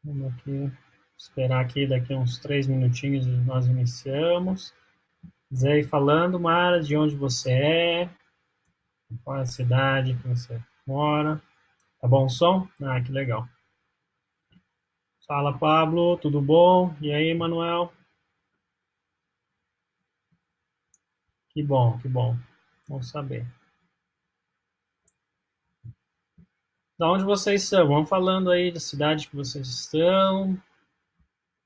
Vamos aqui, esperar aqui, daqui uns 3 minutinhos nós iniciamos. Zé aí falando, Mara, de onde você é, qual é a cidade que você mora. Tá bom o som? Ah, que legal. Fala, Pablo, tudo bom? E aí, Manuel? Que bom, que bom. Vamos saber. Da onde vocês são? Vamos falando aí da cidade que vocês estão.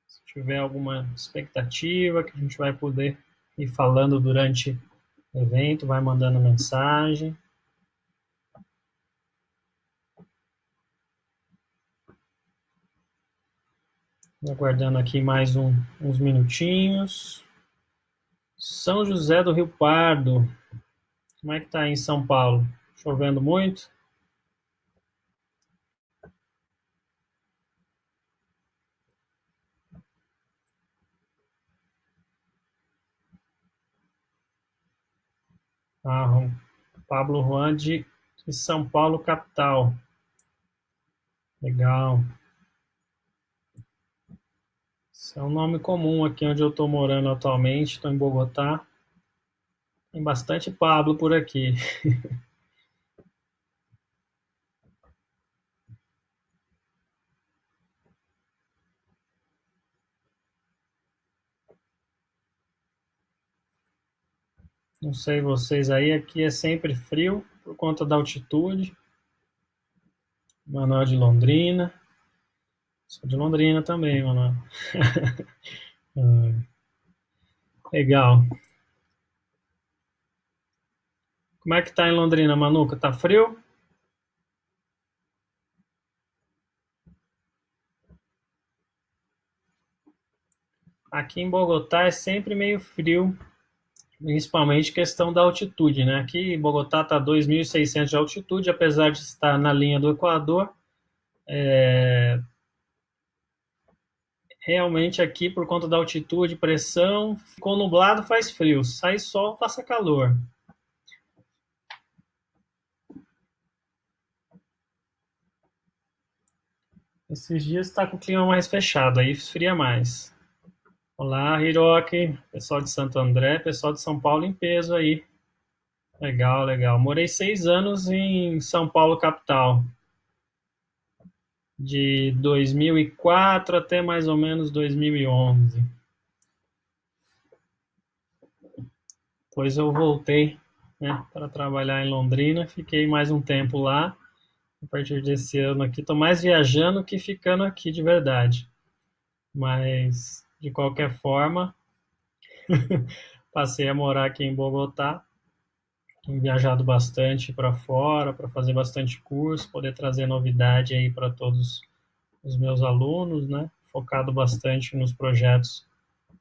Se tiver alguma expectativa que a gente vai poder ir falando durante o evento, vai mandando mensagem. Aguardando aqui mais uns minutinhos. São José do Rio Pardo. Como é que tá aí em São Paulo? Chovendo muito? Ah, Pablo Juan de São Paulo, capital. Legal. Esse é um nome comum aqui onde eu estou morando atualmente. Estou em Bogotá. Tem bastante Pablo por aqui. Não sei vocês aí, aqui é sempre frio por conta da altitude. Manuel de Londrina. Sou de Londrina também, Manuel. Legal. Como é que tá em Londrina, Manuca? Tá frio? Aqui em Bogotá é sempre meio frio, principalmente questão da altitude, né? Aqui em Bogotá está 2.600 de altitude, apesar de estar na linha do Equador. Realmente aqui, por conta da altitude, pressão, ficou nublado, faz frio. Sai sol, passa calor. Esses dias está com o clima mais fechado, aí esfria mais. Olá, Hiroki, pessoal de Santo André, pessoal de São Paulo em peso aí. Legal, legal. Morei 6 anos em São Paulo, capital. De 2004 até mais ou menos 2011. Depois eu voltei, né, para trabalhar em Londrina, fiquei mais um tempo lá. A partir desse ano aqui, estou mais viajando que ficando aqui de verdade. Mas, de qualquer forma, passei a morar aqui em Bogotá. Tenho viajado bastante para fora, para fazer bastante curso, poder trazer novidade aí para todos os meus alunos, né? Focado bastante nos projetos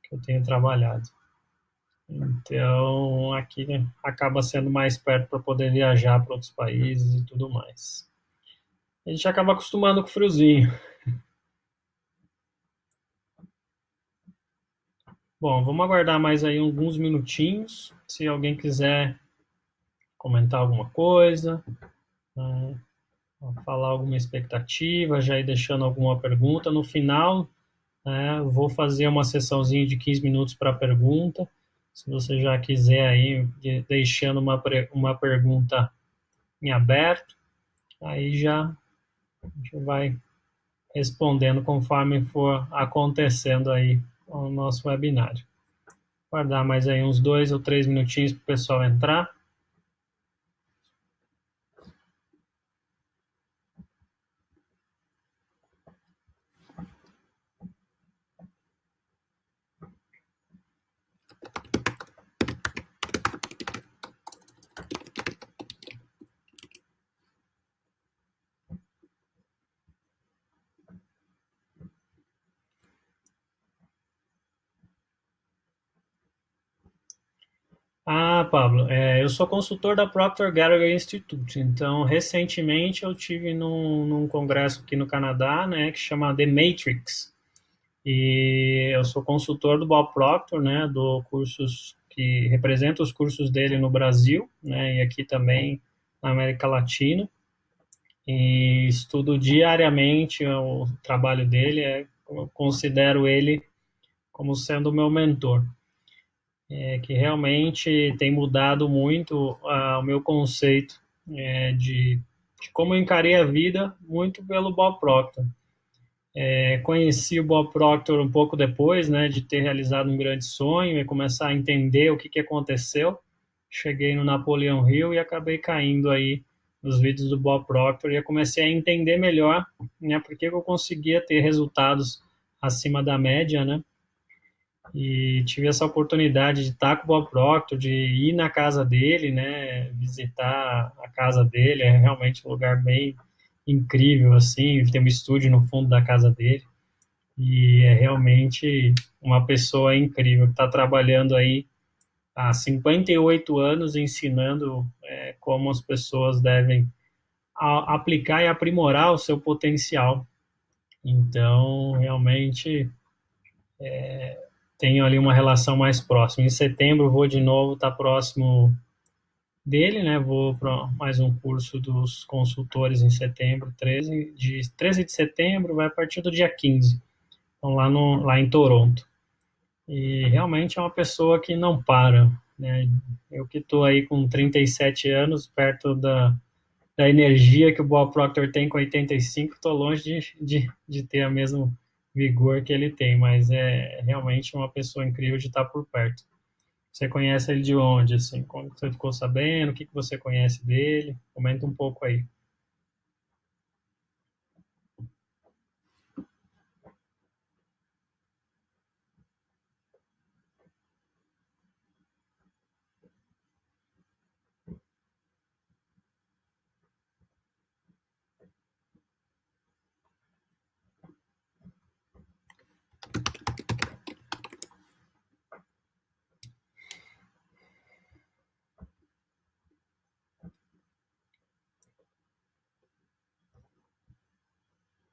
que eu tenho trabalhado. Então, aqui, né, acaba sendo mais perto para poder viajar para outros países e tudo mais. A gente acaba acostumando com o friozinho. Bom, vamos aguardar mais aí alguns minutinhos. Se alguém quiser comentar alguma coisa, né, falar alguma expectativa, já ir deixando alguma pergunta. No final, né, eu vou fazer uma sessãozinha de 15 minutos para pergunta. Se você já quiser aí, deixando uma pergunta em aberto, aí já a gente vai respondendo conforme for acontecendo aí o nosso webinário. Guardar mais aí uns 2 ou 3 minutinhos para o pessoal entrar. Ah, Pablo, eu sou consultor da Procter Gallagher Institute. Então, recentemente eu tive num congresso aqui no Canadá, né, que chama The Matrix. E eu sou consultor do Bob Proctor, né, do cursos que representa os cursos dele no Brasil, né, e aqui também na América Latina. e estudo diariamente o trabalho dele, eu considero ele como sendo o meu mentor, que realmente tem mudado muito o meu conceito de como eu encarei a vida, muito pelo Bob Proctor. Conheci o Bob Proctor um pouco depois, né, de ter realizado um grande sonho e começar a entender o que aconteceu. Cheguei no Napoleon Hill e acabei caindo aí nos vídeos do Bob Proctor e eu comecei a entender melhor, né, porque eu conseguia ter resultados acima da média, né, e tive essa oportunidade de estar com o Bob Proctor, de ir na casa dele, né, visitar a casa dele, é realmente um lugar bem incrível, assim, ele tem um estúdio no fundo da casa dele, e é realmente uma pessoa incrível, que está trabalhando aí há 58 anos ensinando como as pessoas devem aplicar e aprimorar o seu potencial. Então, realmente, tenho ali uma relação mais próxima. Em setembro, vou de novo estar próximo dele, né? Vou para mais um curso dos consultores em setembro, 13 de setembro, vai a partir do dia 15. Então, lá em Toronto. E realmente é uma pessoa que não para, né? Eu que estou aí com 37 anos, perto da energia que o Bob Proctor tem com 85, estou longe de ter a mesmo vigor que ele tem, mas é realmente uma pessoa incrível de estar por perto. Você conhece ele de onde, assim? Como você ficou sabendo? O que você conhece dele? Comenta um pouco aí.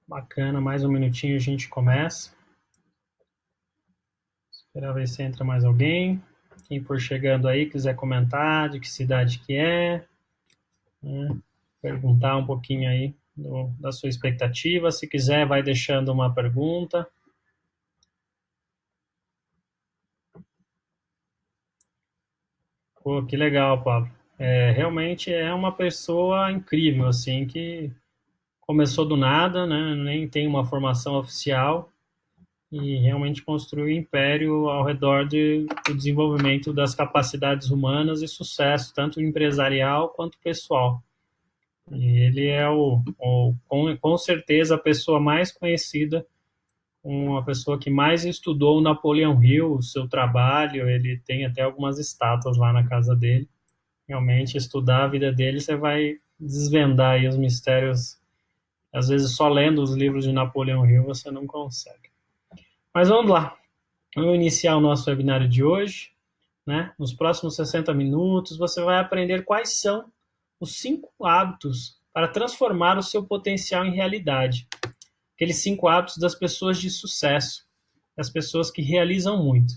Bacana, mais um minutinho a gente começa. Esperar ver se entra mais alguém. Quem for chegando aí, quiser comentar de que cidade que é, né? Perguntar um pouquinho aí da sua expectativa. Se quiser, vai deixando uma pergunta. Pô, que legal, Pablo. Realmente é uma pessoa incrível, assim, que começou do nada, né? Nem tem uma formação oficial e realmente construiu um império ao redor do desenvolvimento das capacidades humanas e sucesso, tanto empresarial quanto pessoal. E ele é com certeza a pessoa mais conhecida, uma pessoa que mais estudou o Napoleon Hill, o seu trabalho, ele tem até algumas estátuas lá na casa dele. Realmente, estudar a vida dele, você vai desvendar aí os mistérios. Às vezes, só lendo os livros de Napoleon Hill, você não consegue. Mas vamos lá. Vamos iniciar o nosso webinário de hoje, né? Nos próximos 60 minutos, você vai aprender quais são os 5 hábitos para transformar o seu potencial em realidade. Aqueles 5 hábitos das pessoas de sucesso, das pessoas que realizam muito.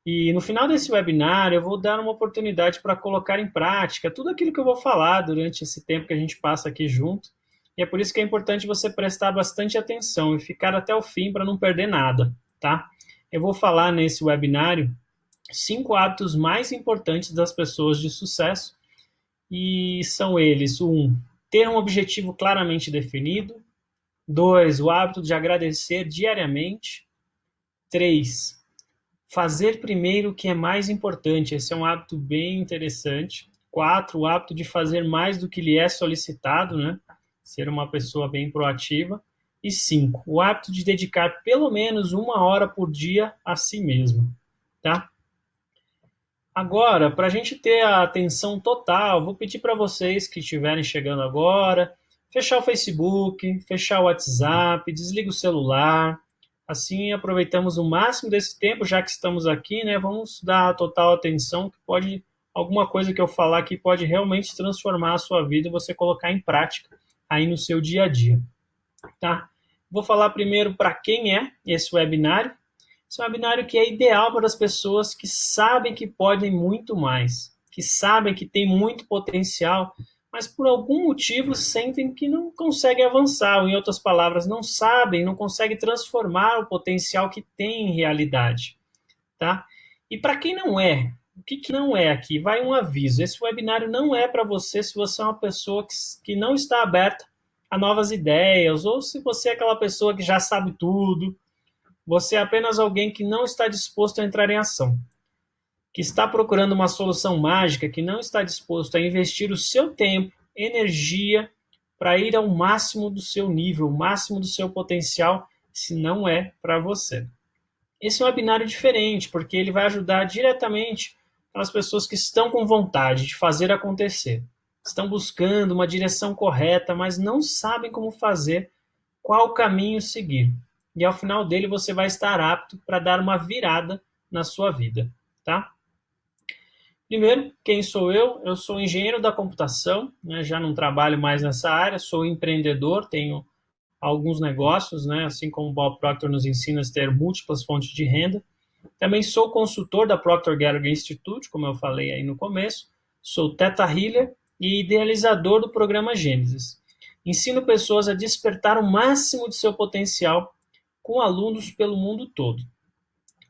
E no final desse webinar, eu vou dar uma oportunidade para colocar em prática tudo aquilo que eu vou falar durante esse tempo que a gente passa aqui junto. E é por isso que é importante você prestar bastante atenção e ficar até o fim para não perder nada, tá? Eu vou falar nesse webinário 5 hábitos mais importantes das pessoas de sucesso e são eles: 1, ter um objetivo claramente definido; 2, o hábito de agradecer diariamente; 3, fazer primeiro o que é mais importante, esse é um hábito bem interessante; 4, o hábito de fazer mais do que lhe é solicitado, né? Ser uma pessoa bem proativa; e 5, o hábito de dedicar pelo menos 1 hora por dia a si mesmo, tá? Agora, para a gente ter a atenção total, vou pedir para vocês que estiverem chegando agora, fechar o Facebook, fechar o WhatsApp, desliga o celular. Assim aproveitamos o máximo desse tempo, já que estamos aqui, né? Vamos dar a total atenção, que pode, alguma coisa que eu falar aqui pode realmente transformar a sua vida e você colocar em prática aí no seu dia a dia, tá? Vou falar primeiro para quem é esse webinário. Esse é um webinário que é ideal para as pessoas que sabem que podem muito mais, que sabem que tem muito potencial, mas por algum motivo sentem que não conseguem avançar, ou em outras palavras, não sabem, não conseguem transformar o potencial que tem em realidade, tá? E para quem não é, o que não é aqui? Vai um aviso, esse webinário não é para você se você é uma pessoa que não está aberta a novas ideias, ou se você é aquela pessoa que já sabe tudo, você é apenas alguém que não está disposto a entrar em ação, que está procurando uma solução mágica, que não está disposto a investir o seu tempo, energia, para ir ao máximo do seu nível, o máximo do seu potencial, se não é para você. Esse é um webinário diferente, porque ele vai ajudar diretamente as pessoas que estão com vontade de fazer acontecer, estão buscando uma direção correta, mas não sabem como fazer, qual caminho seguir. E ao final dele você vai estar apto para dar uma virada na sua vida, tá? Primeiro, quem sou eu? Eu sou engenheiro da computação, né? Já não trabalho mais nessa área, sou empreendedor, tenho alguns negócios, né? Assim como o Bob Proctor nos ensina a ter múltiplas fontes de renda. Também sou consultor da Proctor Gallagher Institute, como eu falei aí no começo, sou Theta Healer e idealizador do programa Gênesis. Ensino pessoas a despertar o máximo de seu potencial com alunos pelo mundo todo,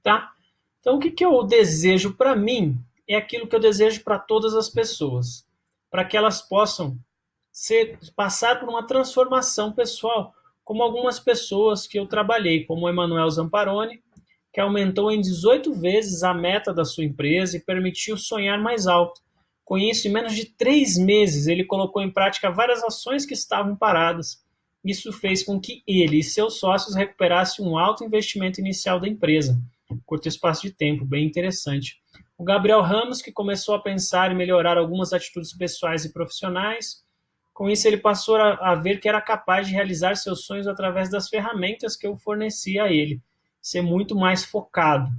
tá? Então, o que eu desejo para mim é aquilo que eu desejo para todas as pessoas, para que elas possam passar por uma transformação pessoal, como algumas pessoas que eu trabalhei, como o Emanuel Zamparoni, que aumentou em 18 vezes a meta da sua empresa e permitiu sonhar mais alto. Com isso, em menos de 3 meses, ele colocou em prática várias ações que estavam paradas. Isso fez com que ele e seus sócios recuperassem um alto investimento inicial da empresa. Curto espaço de tempo, bem interessante. O Gabriel Ramos, que começou a pensar em melhorar algumas atitudes pessoais e profissionais. Com isso, ele passou a ver que era capaz de realizar seus sonhos através das ferramentas que eu fornecia a ele, ser muito mais focado.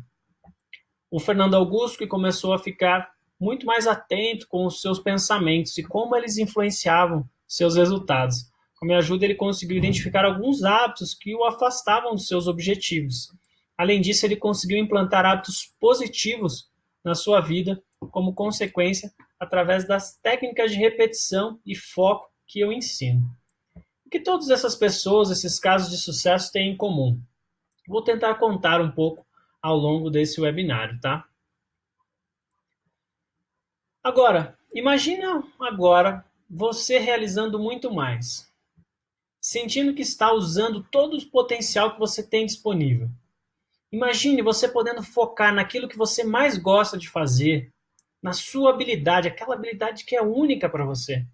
O Fernando Augusto, que começou a ficar muito mais atento com os seus pensamentos e como eles influenciavam seus resultados. Com a minha ajuda, ele conseguiu identificar alguns hábitos que o afastavam dos seus objetivos. Além disso, ele conseguiu implantar hábitos positivos na sua vida, como consequência, através das técnicas de repetição e foco que eu ensino. O que todas essas pessoas, esses casos de sucesso têm em comum? Vou tentar contar um pouco ao longo desse webinário, tá? Agora, imagina agora você realizando muito mais, sentindo que está usando todo o potencial que você tem disponível. Imagine você podendo focar naquilo que você mais gosta de fazer, na sua habilidade, aquela habilidade que é única para você.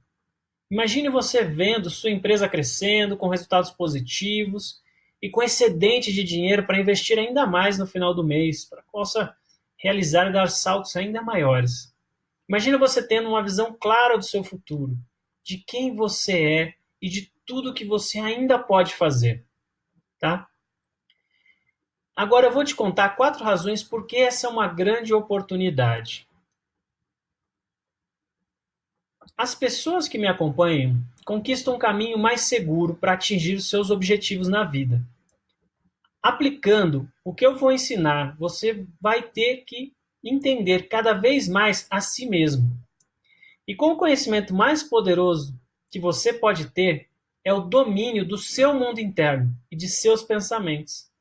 Imagine você vendo sua empresa crescendo, com resultados positivos e com excedente de dinheiro para investir ainda mais no final do mês, para que possa realizar e dar saltos ainda maiores. Imagine você tendo uma visão clara do seu futuro, de quem você é e de tudo que você ainda pode fazer, tá? Agora eu vou te contar 4 razões por que essa é uma grande oportunidade. As pessoas que me acompanham conquistam um caminho mais seguro para atingir os seus objetivos na vida. Aplicando o que eu vou ensinar, você vai ter que entender cada vez mais a si mesmo. E com o conhecimento mais poderoso que você pode ter é o domínio do seu mundo interno e de seus pensamentos.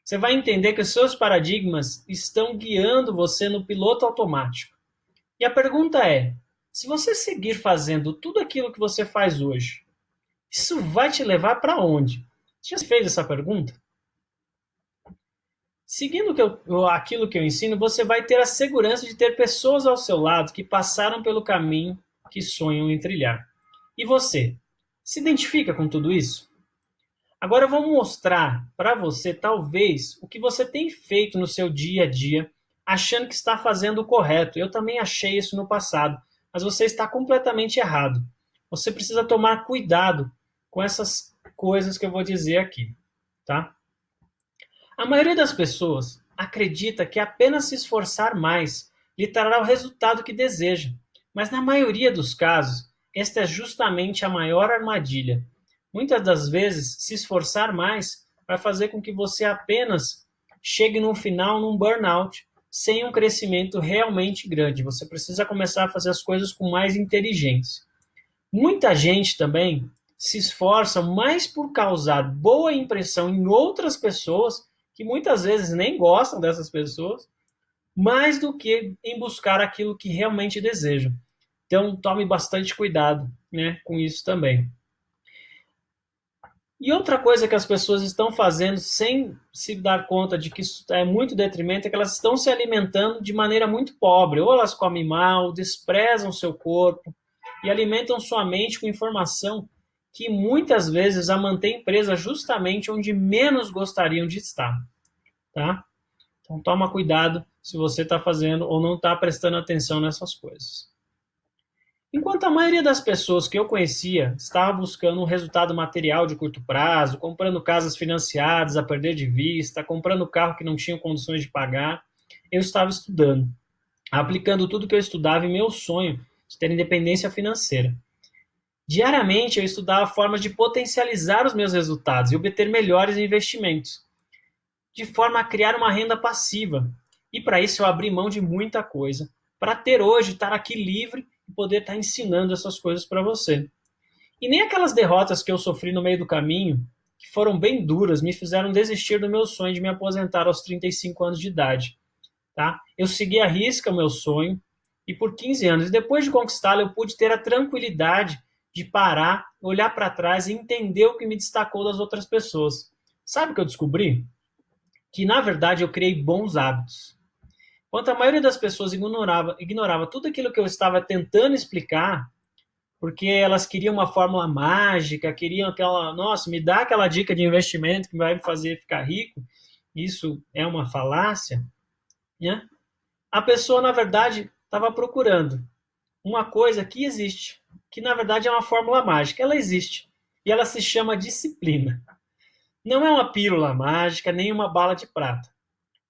Você vai entender que os seus paradigmas estão guiando você no piloto automático. E a pergunta é, se você seguir fazendo tudo aquilo que você faz hoje, isso vai te levar para onde? Você já fez essa pergunta? Seguindo aquilo que eu ensino, você vai ter a segurança de ter pessoas ao seu lado que passaram pelo caminho que sonham em trilhar. E você, se identifica com tudo isso? Agora eu vou mostrar para você, talvez, o que você tem feito no seu dia a dia, achando que está fazendo o correto. Eu também achei isso no passado, mas você está completamente errado. Você precisa tomar cuidado com essas coisas que eu vou dizer aqui, tá? A maioria das pessoas acredita que apenas se esforçar mais lhe trará o resultado que deseja, mas na maioria dos casos, esta é justamente a maior armadilha. Muitas das vezes, se esforçar mais vai fazer com que você apenas chegue no final num burnout, sem um crescimento realmente grande. Você precisa começar a fazer as coisas com mais inteligência. Muita gente também se esforça mais por causar boa impressão em outras pessoas, que muitas vezes nem gostam dessas pessoas, mais do que em buscar aquilo que realmente desejam. Então, tome bastante cuidado, né, com isso também. E outra coisa que as pessoas estão fazendo sem se dar conta de que isso é muito detrimento é que elas estão se alimentando de maneira muito pobre. Ou elas comem mal, desprezam seu corpo e alimentam sua mente com informação que muitas vezes a mantém presa justamente onde menos gostariam de estar, tá? Então toma cuidado se você está fazendo ou não está prestando atenção nessas coisas. Enquanto a maioria das pessoas que eu conhecia estava buscando um resultado material de curto prazo, comprando casas financiadas a perder de vista, comprando carro que não tinha condições de pagar, eu estava estudando, aplicando tudo que eu estudava em meu sonho de ter independência financeira. Diariamente eu estudava formas de potencializar os meus resultados e obter melhores investimentos, de forma a criar uma renda passiva. E para isso eu abri mão de muita coisa, para ter hoje, estar aqui livre e poder estar ensinando essas coisas para você. E nem aquelas derrotas que eu sofri no meio do caminho, que foram bem duras, me fizeram desistir do meu sonho de me aposentar aos 35 anos de idade. Tá? Eu segui à risca o meu sonho e por 15 anos, depois de conquistá-lo, eu pude ter a tranquilidade de parar, olhar para trás e entender o que me destacou das outras pessoas. Sabe o que eu descobri? Que, na verdade, eu criei bons hábitos. Enquanto a maioria das pessoas ignorava tudo aquilo que eu estava tentando explicar, porque elas queriam uma fórmula mágica, queriam aquela, nossa, me dá aquela dica de investimento que vai me fazer ficar rico. Isso é uma falácia, né? A pessoa, na verdade, estava procurando uma coisa que existe, que na verdade é uma fórmula mágica. Ela existe e ela se chama disciplina. Não é uma pílula mágica, nem uma bala de prata,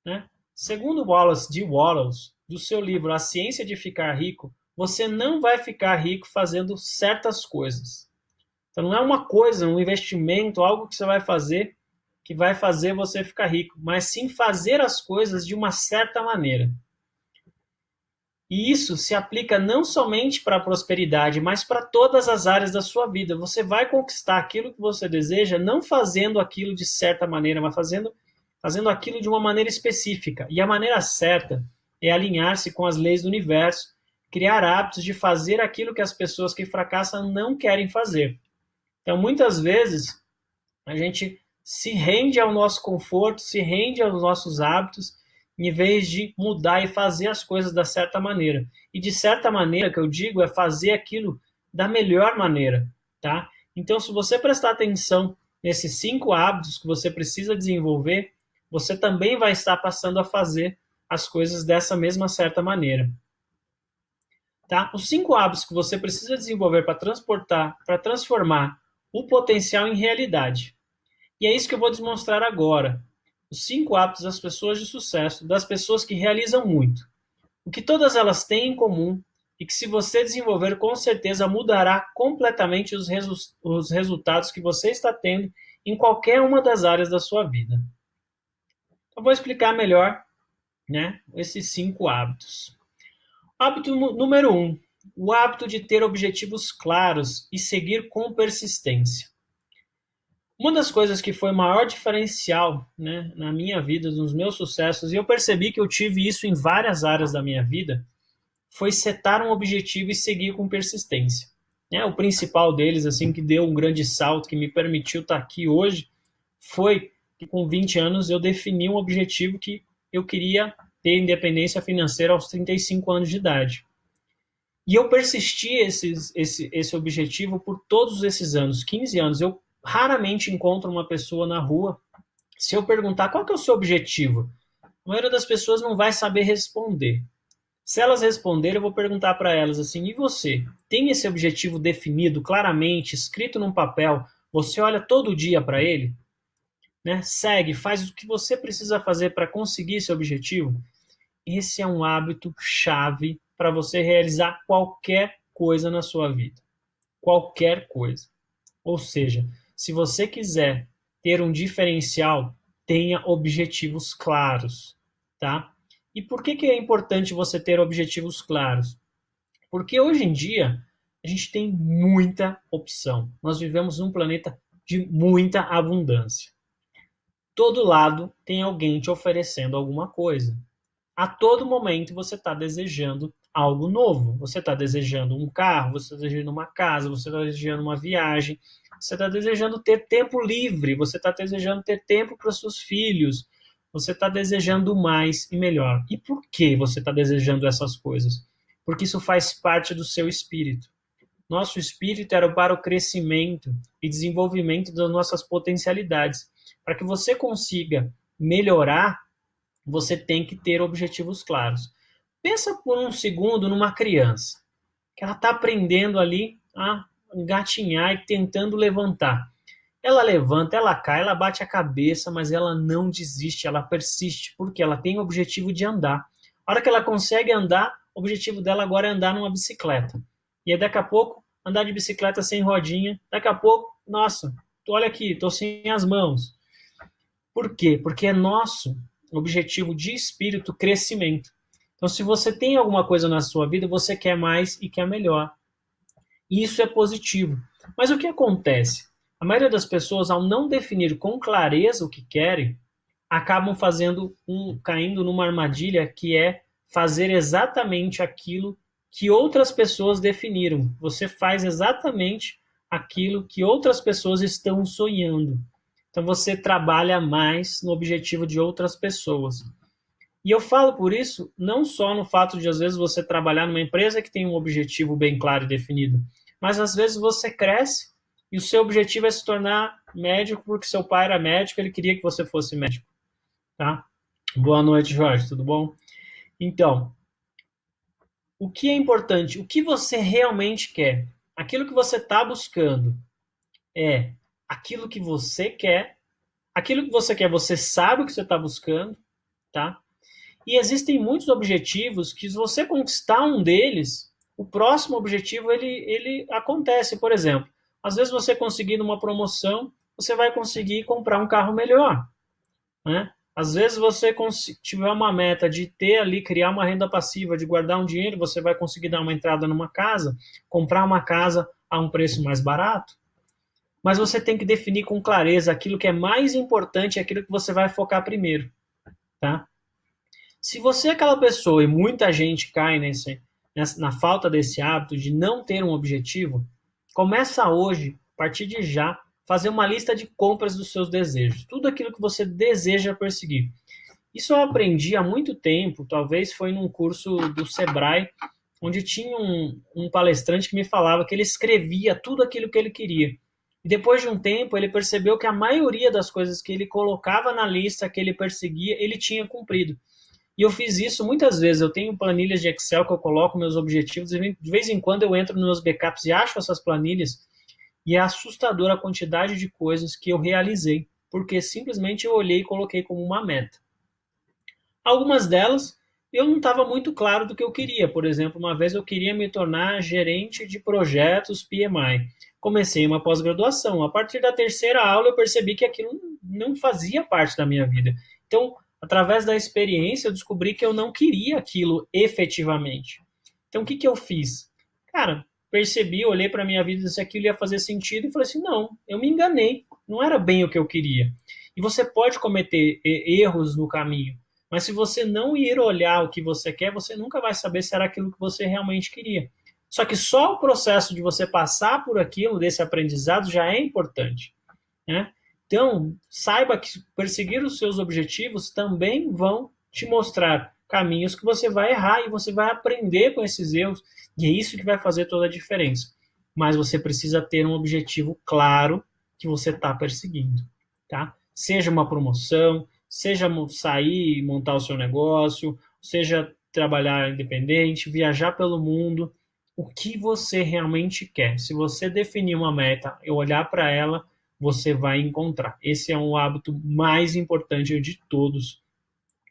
né? Segundo Wallace D. Wallace, do seu livro A Ciência de Ficar Rico, você não vai ficar rico fazendo certas coisas. Então não é uma coisa, um investimento, algo que você vai fazer que vai fazer você ficar rico, mas sim fazer as coisas de uma certa maneira. E isso se aplica não somente para a prosperidade, mas para todas as áreas da sua vida. Você vai conquistar aquilo que você deseja, não fazendo aquilo de certa maneira, mas fazendo aquilo de uma maneira específica. E a maneira certa é alinhar-se com as leis do universo, criar hábitos de fazer aquilo que as pessoas que fracassam não querem fazer. Então, muitas vezes, a gente se rende ao nosso conforto, se rende aos nossos hábitos, em vez de mudar e fazer as coisas da certa maneira. E de certa maneira, que eu digo, é fazer aquilo da melhor maneira, tá? Então, se você prestar atenção nesses 5 hábitos que você precisa desenvolver, você também vai estar passando a fazer as coisas dessa mesma certa maneira. Tá? Os 5 hábitos que você precisa desenvolver para transformar o potencial em realidade. E é isso que eu vou demonstrar agora. Os 5 hábitos das pessoas de sucesso, das pessoas que realizam muito. O que todas elas têm em comum e que, se você desenvolver, com certeza mudará completamente os resultados que você está tendo em qualquer uma das áreas da sua vida. Eu vou explicar melhor, né, esses 5 hábitos. Hábito número 1. O hábito de ter objetivos claros e seguir com persistência. Uma das coisas que foi o maior diferencial, né, na minha vida, nos meus sucessos, e eu percebi que eu tive isso em várias áreas da minha vida, foi setar um objetivo e seguir com persistência. Né? O principal deles, assim, que deu um grande salto, que me permitiu estar aqui hoje, foi que com 20 anos eu defini um objetivo que eu queria ter independência financeira aos 35 anos de idade. E eu persisti esse objetivo por todos esses anos, 15 anos. Eu raramente encontro uma pessoa na rua, se eu perguntar qual que é o seu objetivo, a maioria das pessoas não vai saber responder. Se elas responderem, eu vou perguntar para elas assim, e você? Tem esse objetivo definido, claramente, escrito num papel? Você olha todo dia para ele? Né? Segue, faz o que você precisa fazer para conseguir esse objetivo? Esse é um hábito chave para você realizar qualquer coisa na sua vida. Qualquer coisa. Ou seja, se você quiser ter um diferencial, tenha objetivos claros, tá? E por que é importante você ter objetivos claros? Porque hoje em dia, a gente tem muita opção. Nós vivemos num planeta de muita abundância. Todo lado tem alguém te oferecendo alguma coisa. A todo momento você está desejando algo novo. Você está desejando um carro, você está desejando uma casa, você está desejando uma viagem, você está desejando ter tempo livre, você está desejando ter tempo para os seus filhos, você está desejando mais e melhor. E por que você está desejando essas coisas? Porque isso faz parte do seu espírito. Nosso espírito era para o crescimento e desenvolvimento das nossas potencialidades. Para que você consiga melhorar, você tem que ter objetivos claros. Pensa por um segundo numa criança, que ela está aprendendo ali a engatinhar e tentando levantar. Ela levanta, ela cai, ela bate a cabeça, mas ela não desiste, ela persiste, porque ela tem o objetivo de andar. A hora que ela consegue andar, o objetivo dela agora é andar numa bicicleta. E aí, daqui a pouco, andar de bicicleta sem rodinha. Daqui a pouco, nossa, olha aqui, estou sem as mãos. Por quê? Porque é nosso objetivo de espírito crescimento. Então, se você tem alguma coisa na sua vida, você quer mais e quer melhor. E isso é positivo. Mas o que acontece? A maioria das pessoas, ao não definir com clareza o que querem, acabam caindo numa armadilha que é fazer exatamente aquilo que outras pessoas definiram. Você faz exatamente aquilo que outras pessoas estão sonhando. Então você trabalha mais no objetivo de outras pessoas. E eu falo por isso não só no fato de às vezes você trabalhar numa empresa que tem um objetivo bem claro e definido, mas às vezes você cresce e o seu objetivo é se tornar médico porque seu pai era médico, ele queria que você fosse médico. Tá? Boa noite, Jorge, tudo bom? Então, o que é importante? O que você realmente quer? Aquilo que você está buscando é aquilo que você quer. Aquilo que você quer, você sabe o que você está buscando, tá? E existem muitos objetivos que, se você conquistar um deles, o próximo objetivo ele acontece. Por exemplo, às vezes você conseguir uma promoção, você vai conseguir comprar um carro melhor, né? Às vezes você tiver uma meta de ter ali, criar uma renda passiva, de guardar um dinheiro, você vai conseguir dar uma entrada numa casa, comprar uma casa a um preço mais barato. Mas você tem que definir com clareza aquilo que é mais importante, aquilo que você vai focar primeiro, tá? Se você é aquela pessoa, e muita gente cai na falta desse hábito de não ter um objetivo, começa hoje, a partir de já, fazer uma lista de compras dos seus desejos. Tudo aquilo que você deseja perseguir. Isso eu aprendi há muito tempo, talvez foi num curso do Sebrae, onde tinha um palestrante que me falava que ele escrevia tudo aquilo que ele queria. E depois de um tempo, ele percebeu que a maioria das coisas que ele colocava na lista, que ele perseguia, ele tinha cumprido. E eu fiz isso muitas vezes. Eu tenho planilhas de Excel que eu coloco meus objetivos e de vez em quando eu entro nos meus backups e acho essas planilhas e é assustadora a quantidade de coisas que eu realizei, porque simplesmente eu olhei e coloquei como uma meta. Algumas delas eu não estava muito claro do que eu queria. Por exemplo, uma vez eu queria me tornar gerente de projetos PMI. Comecei uma pós-graduação. A partir da terceira aula eu percebi que aquilo não fazia parte da minha vida. Então, através da experiência, eu descobri que eu não queria aquilo efetivamente. Então, o que eu fiz? Cara, percebi, olhei para a minha vida se aquilo ia fazer sentido e falei assim, não, eu me enganei, não era bem o que eu queria. E você pode cometer erros no caminho, mas se você não ir olhar o que você quer, você nunca vai saber se era aquilo que você realmente queria. Só que só o processo de você passar por aquilo, desse aprendizado, já é importante, né? Então, saiba que perseguir os seus objetivos também vão te mostrar caminhos que você vai errar e você vai aprender com esses erros, e é isso que vai fazer toda a diferença. Mas você precisa ter um objetivo claro que você está perseguindo, tá? Seja uma promoção, seja sair e montar o seu negócio, seja trabalhar independente, viajar pelo mundo, o que você realmente quer. Se você definir uma meta e olhar para ela, você vai encontrar. Esse é um hábito mais importante de todos,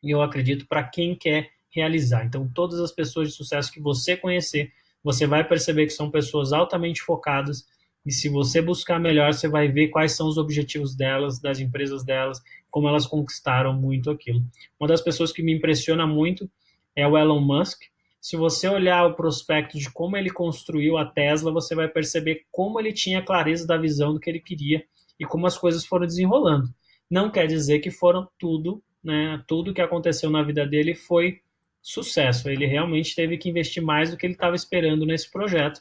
e eu acredito para quem quer realizar. Então, todas as pessoas de sucesso que você conhecer, você vai perceber que são pessoas altamente focadas, e se você buscar melhor, você vai ver quais são os objetivos delas, das empresas delas, como elas conquistaram muito aquilo. Uma das pessoas que me impressiona muito é o Elon Musk. Se você olhar o prospecto de como ele construiu a Tesla, você vai perceber como ele tinha clareza da visão do que ele queria e como as coisas foram desenrolando. Não quer dizer que foram tudo, né? Tudo que aconteceu na vida dele foi sucesso. Ele realmente teve que investir mais do que ele estava esperando nesse projeto.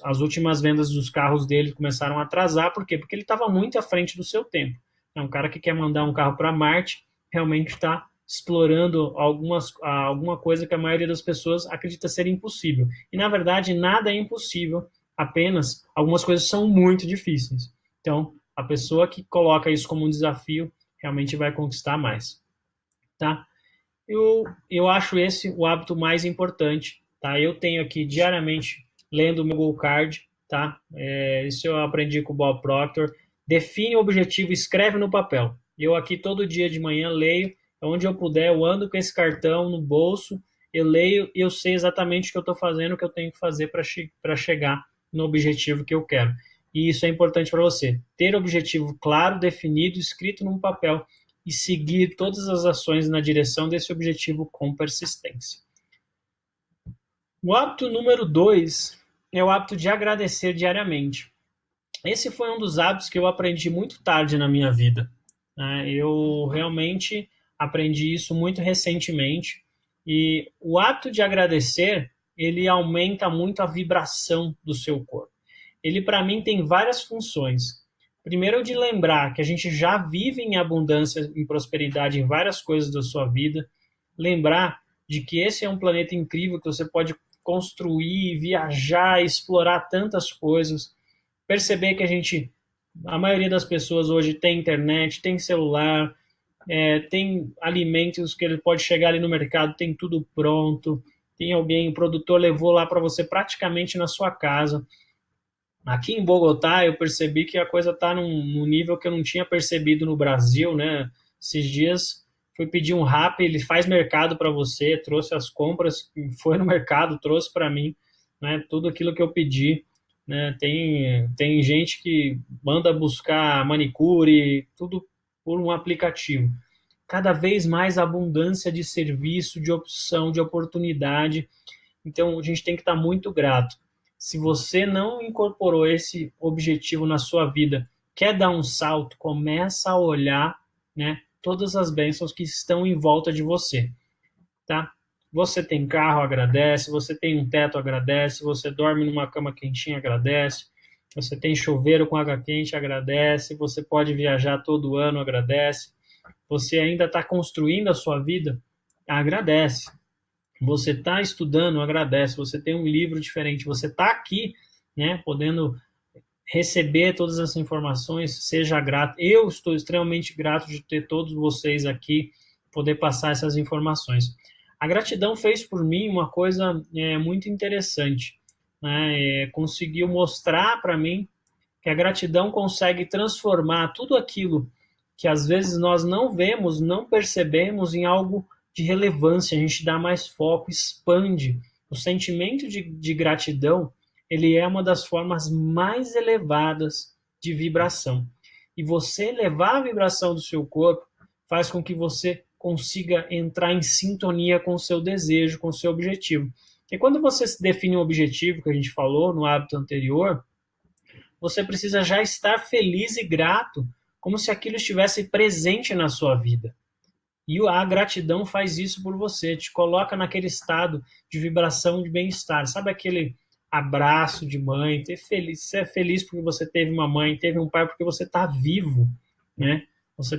As últimas vendas dos carros dele começaram a atrasar, por quê? Porque ele estava muito à frente do seu tempo. É um cara que quer mandar um carro para Marte, realmente está explorando alguma coisa que a maioria das pessoas acredita ser impossível. E, na verdade, nada é impossível, apenas algumas coisas são muito difíceis. Então, a pessoa que coloca isso como um desafio realmente vai conquistar mais. Tá? Eu acho esse o hábito mais importante. Tá? Eu tenho aqui diariamente lendo o meu Goal Card. Tá? Isso eu aprendi com o Bob Proctor. Define o objetivo, escreve no papel. Eu aqui todo dia de manhã leio, onde eu puder, eu ando com esse cartão no bolso, eu leio e eu sei exatamente o que eu estou fazendo, o que eu tenho que fazer para chegar no objetivo que eu quero. E isso é importante para você. Ter objetivo claro, definido, escrito num papel e seguir todas as ações na direção desse objetivo com persistência. O hábito número 2 é o hábito de agradecer diariamente. Esse foi um dos hábitos que eu aprendi muito tarde na minha vida. Eu realmente aprendi isso muito recentemente. E o hábito de agradecer, ele aumenta muito a vibração do seu corpo. Ele, para mim, tem várias funções. Primeiro, de lembrar que a gente já vive em abundância, em prosperidade em várias coisas da sua vida. Lembrar de que esse é um planeta incrível, que você pode construir, viajar, explorar tantas coisas. Perceber que a maioria das pessoas hoje tem internet, tem celular, tem alimentos que ele pode chegar ali no mercado, tem tudo pronto, tem alguém, o produtor levou lá para você praticamente na sua casa. Aqui em Bogotá eu percebi que a coisa está num nível que eu não tinha percebido no Brasil, né? Esses dias fui pedir um Rappi, ele faz mercado para você, trouxe as compras, foi no mercado, trouxe para mim, né? Tudo aquilo que eu pedi. Né? Tem gente que manda buscar manicure, tudo por um aplicativo. Cada vez mais abundância de serviço, de opção, de oportunidade. Então, a gente tem que estar muito grato. Se você não incorporou esse objetivo na sua vida, quer dar um salto, começa a olhar, né, todas as bênçãos que estão em volta de você. Tá? Você tem carro, agradece. Você tem um teto, agradece. Você dorme numa cama quentinha, agradece. Você tem chuveiro com água quente, agradece. Você pode viajar todo ano, agradece. Você ainda está construindo a sua vida, agradece. Você está estudando, agradece. Você tem um livro diferente. Você está aqui, né, podendo receber todas essas informações, seja grato. Eu estou extremamente grato de ter todos vocês aqui, poder passar essas informações. A gratidão fez por mim uma coisa muito interessante, né? Conseguiu mostrar para mim que a gratidão consegue transformar tudo aquilo que às vezes nós não vemos, não percebemos em algo de relevância. A gente dá mais foco, expande. O sentimento de gratidão, ele é uma das formas mais elevadas de vibração. E você elevar a vibração do seu corpo faz com que você consiga entrar em sintonia com o seu desejo, com o seu objetivo. E quando você define um objetivo, que a gente falou no hábito anterior, você precisa já estar feliz e grato, como se aquilo estivesse presente na sua vida. E a gratidão faz isso por você, te coloca naquele estado de vibração de bem-estar. Sabe aquele abraço de mãe, ser é feliz porque você teve uma mãe, teve um pai, porque você está vivo, né? Você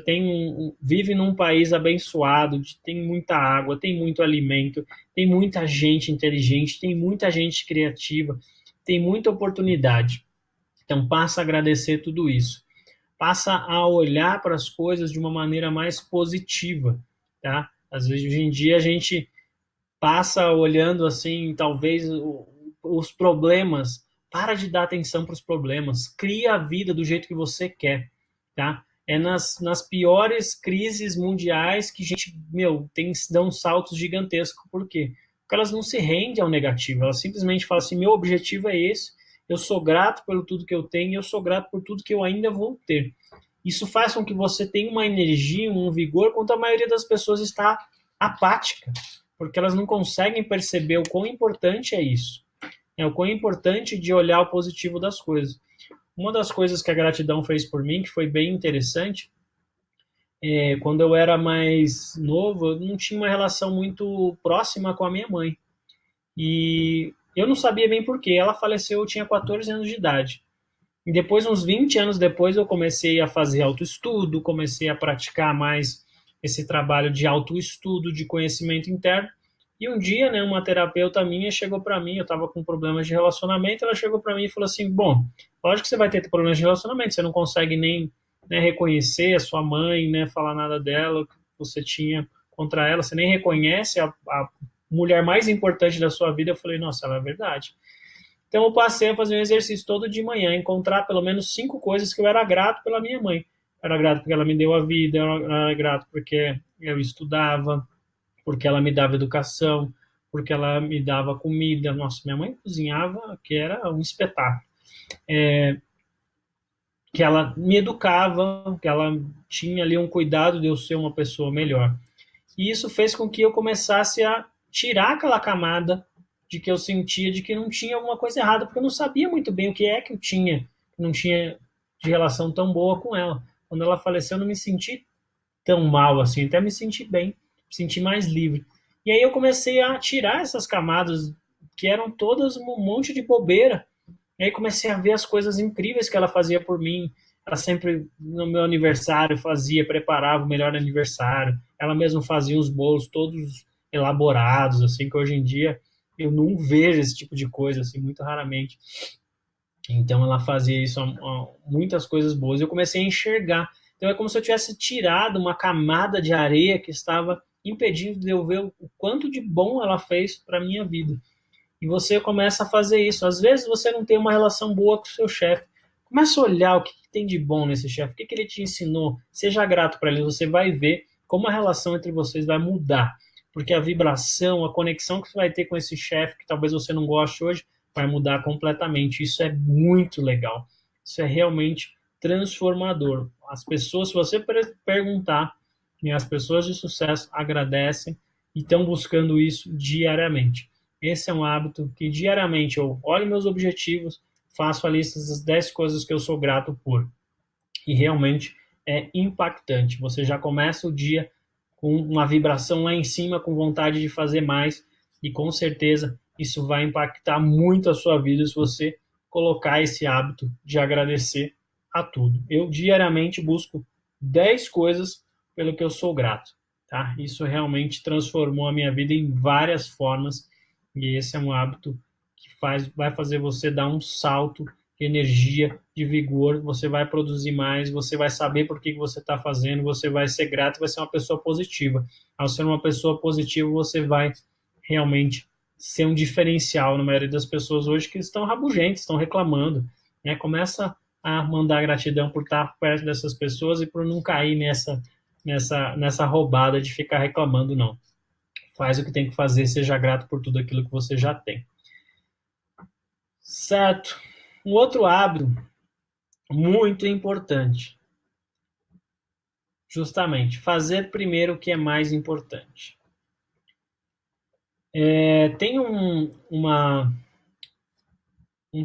vive num país abençoado, tem muita água, tem muito alimento, tem muita gente inteligente, tem muita gente criativa, tem muita oportunidade. Então, passa a agradecer tudo isso. Passa a olhar para as coisas de uma maneira mais positiva, tá? Às vezes, hoje em dia, a gente passa olhando, assim, talvez os problemas. Para de dar atenção para os problemas. Cria a vida do jeito que você quer, tá? É nas piores crises mundiais que a gente, dão saltos gigantescos. Por quê? Porque elas não se rendem ao negativo. Elas simplesmente falam assim, meu objetivo é esse, eu sou grato por tudo que eu tenho e eu sou grato por tudo que eu ainda vou ter. Isso faz com que você tenha uma energia, um vigor, quanto a maioria das pessoas está apática. porque elas não conseguem perceber o quão importante é isso. É o quão importante de olhar o positivo das coisas. Uma das coisas que a gratidão fez por mim, que foi bem interessante, quando eu era mais novo, eu não tinha uma relação muito próxima com a minha mãe. E eu não sabia bem por quê. Ela faleceu, eu tinha 14 anos de idade. E depois, uns 20 anos depois, eu comecei a fazer autoestudo, comecei a praticar mais esse trabalho de autoestudo, de conhecimento interno. E um dia, né, uma terapeuta minha chegou para mim, eu estava com problemas de relacionamento, ela chegou para mim e falou assim, bom, lógico que você vai ter problemas de relacionamento, você não consegue nem, né, reconhecer a sua mãe, né, falar nada dela, que você tinha contra ela, você nem reconhece a mulher mais importante da sua vida. Eu falei, nossa, ela é verdade. Então eu passei a fazer um exercício todo de manhã, encontrar pelo menos 5 coisas que eu era grato pela minha mãe. Eu era grato porque ela me deu a vida, eu era grato porque eu estudava, porque ela me dava educação, porque ela me dava comida. Nossa, minha mãe cozinhava, que era um espetáculo. Que ela me educava, que ela tinha ali um cuidado de eu ser uma pessoa melhor. E isso fez com que eu começasse a tirar aquela camada de que eu sentia de que não tinha alguma coisa errada, porque eu não sabia muito bem o que é que eu tinha, que não tinha de relação tão boa com ela. Quando ela faleceu, eu não me senti tão mal assim, até me senti bem, me senti mais livre. E aí eu comecei a tirar essas camadas que eram todas um monte de bobeira. E aí comecei a ver as coisas incríveis que ela fazia por mim. Ela sempre, no meu aniversário, fazia, preparava o melhor aniversário. Ela mesma fazia os bolos todos elaborados, assim, que hoje em dia eu não vejo esse tipo de coisa, assim, muito raramente. Então ela fazia isso, muitas coisas boas. Eu comecei a enxergar. Então é como se eu tivesse tirado uma camada de areia que estava impedindo de eu ver o quanto de bom ela fez para a minha vida. E você começa a fazer isso. Às vezes você não tem uma relação boa com o seu chefe. Começa a olhar o que tem de bom nesse chefe, o que ele te ensinou. Seja grato para ele, você vai ver como a relação entre vocês vai mudar. Porque a vibração, a conexão que você vai ter com esse chefe, que talvez você não goste hoje, vai mudar completamente. Isso é muito legal. Isso é realmente transformador. As pessoas, se você perguntar, e as pessoas de sucesso agradecem e estão buscando isso diariamente. Esse é um hábito que diariamente eu olho meus objetivos, faço a lista das 10 coisas que eu sou grato por. E realmente é impactante. Você já começa o dia com uma vibração lá em cima, com vontade de fazer mais, e com certeza isso vai impactar muito a sua vida se você colocar esse hábito de agradecer a tudo. Eu diariamente busco 10 coisas pelo que eu sou grato. Tá? Isso realmente transformou a minha vida em várias formas, e esse é um hábito que vai fazer você dar um salto de energia, de vigor, você vai produzir mais, você vai saber por que você está fazendo, você vai ser grato, vai ser uma pessoa positiva. Ao ser uma pessoa positiva, você vai realmente ser um diferencial na maioria das pessoas hoje que estão rabugentes, estão reclamando. Né? Começa a mandar gratidão por estar perto dessas pessoas e por não cair nessa roubada de ficar reclamando, não. Faz o que tem que fazer, seja grato por tudo aquilo que você já tem. Certo. Um outro hábito muito importante. Justamente, fazer primeiro o que é mais importante. Tem um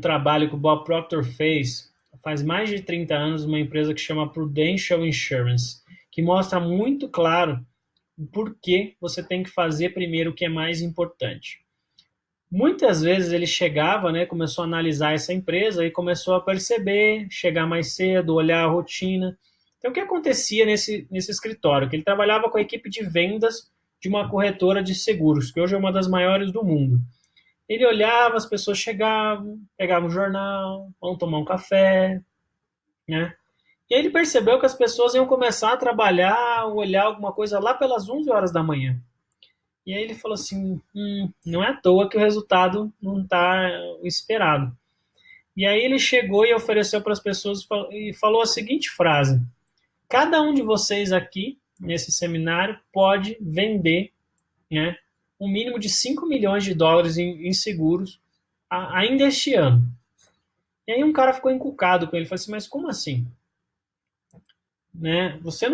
trabalho que o Bob Proctor fez faz mais de 30 anos, uma empresa que chama Prudential Insurance, que mostra muito claro por que você tem que fazer primeiro o que é mais importante. Muitas vezes ele chegava, né, começou a analisar essa empresa e começou a perceber, chegar mais cedo, olhar a rotina. Então, o que acontecia nesse escritório? Que ele trabalhava com a equipe de vendas de uma corretora de seguros, que hoje é uma das maiores do mundo. Ele olhava, as pessoas chegavam, pegavam um jornal, vão tomar um café, né? E aí ele percebeu que as pessoas iam começar a trabalhar, olhar alguma coisa lá pelas 11 horas da manhã. E aí ele falou assim, não é à toa que o resultado não está esperado. E aí ele chegou e ofereceu para as pessoas e falou a seguinte frase: cada um de vocês aqui, nesse seminário, pode vender, né, um mínimo de 5 milhões de dólares em seguros ainda este ano. E aí um cara ficou encucado com ele, falou assim, mas como assim? Né? Você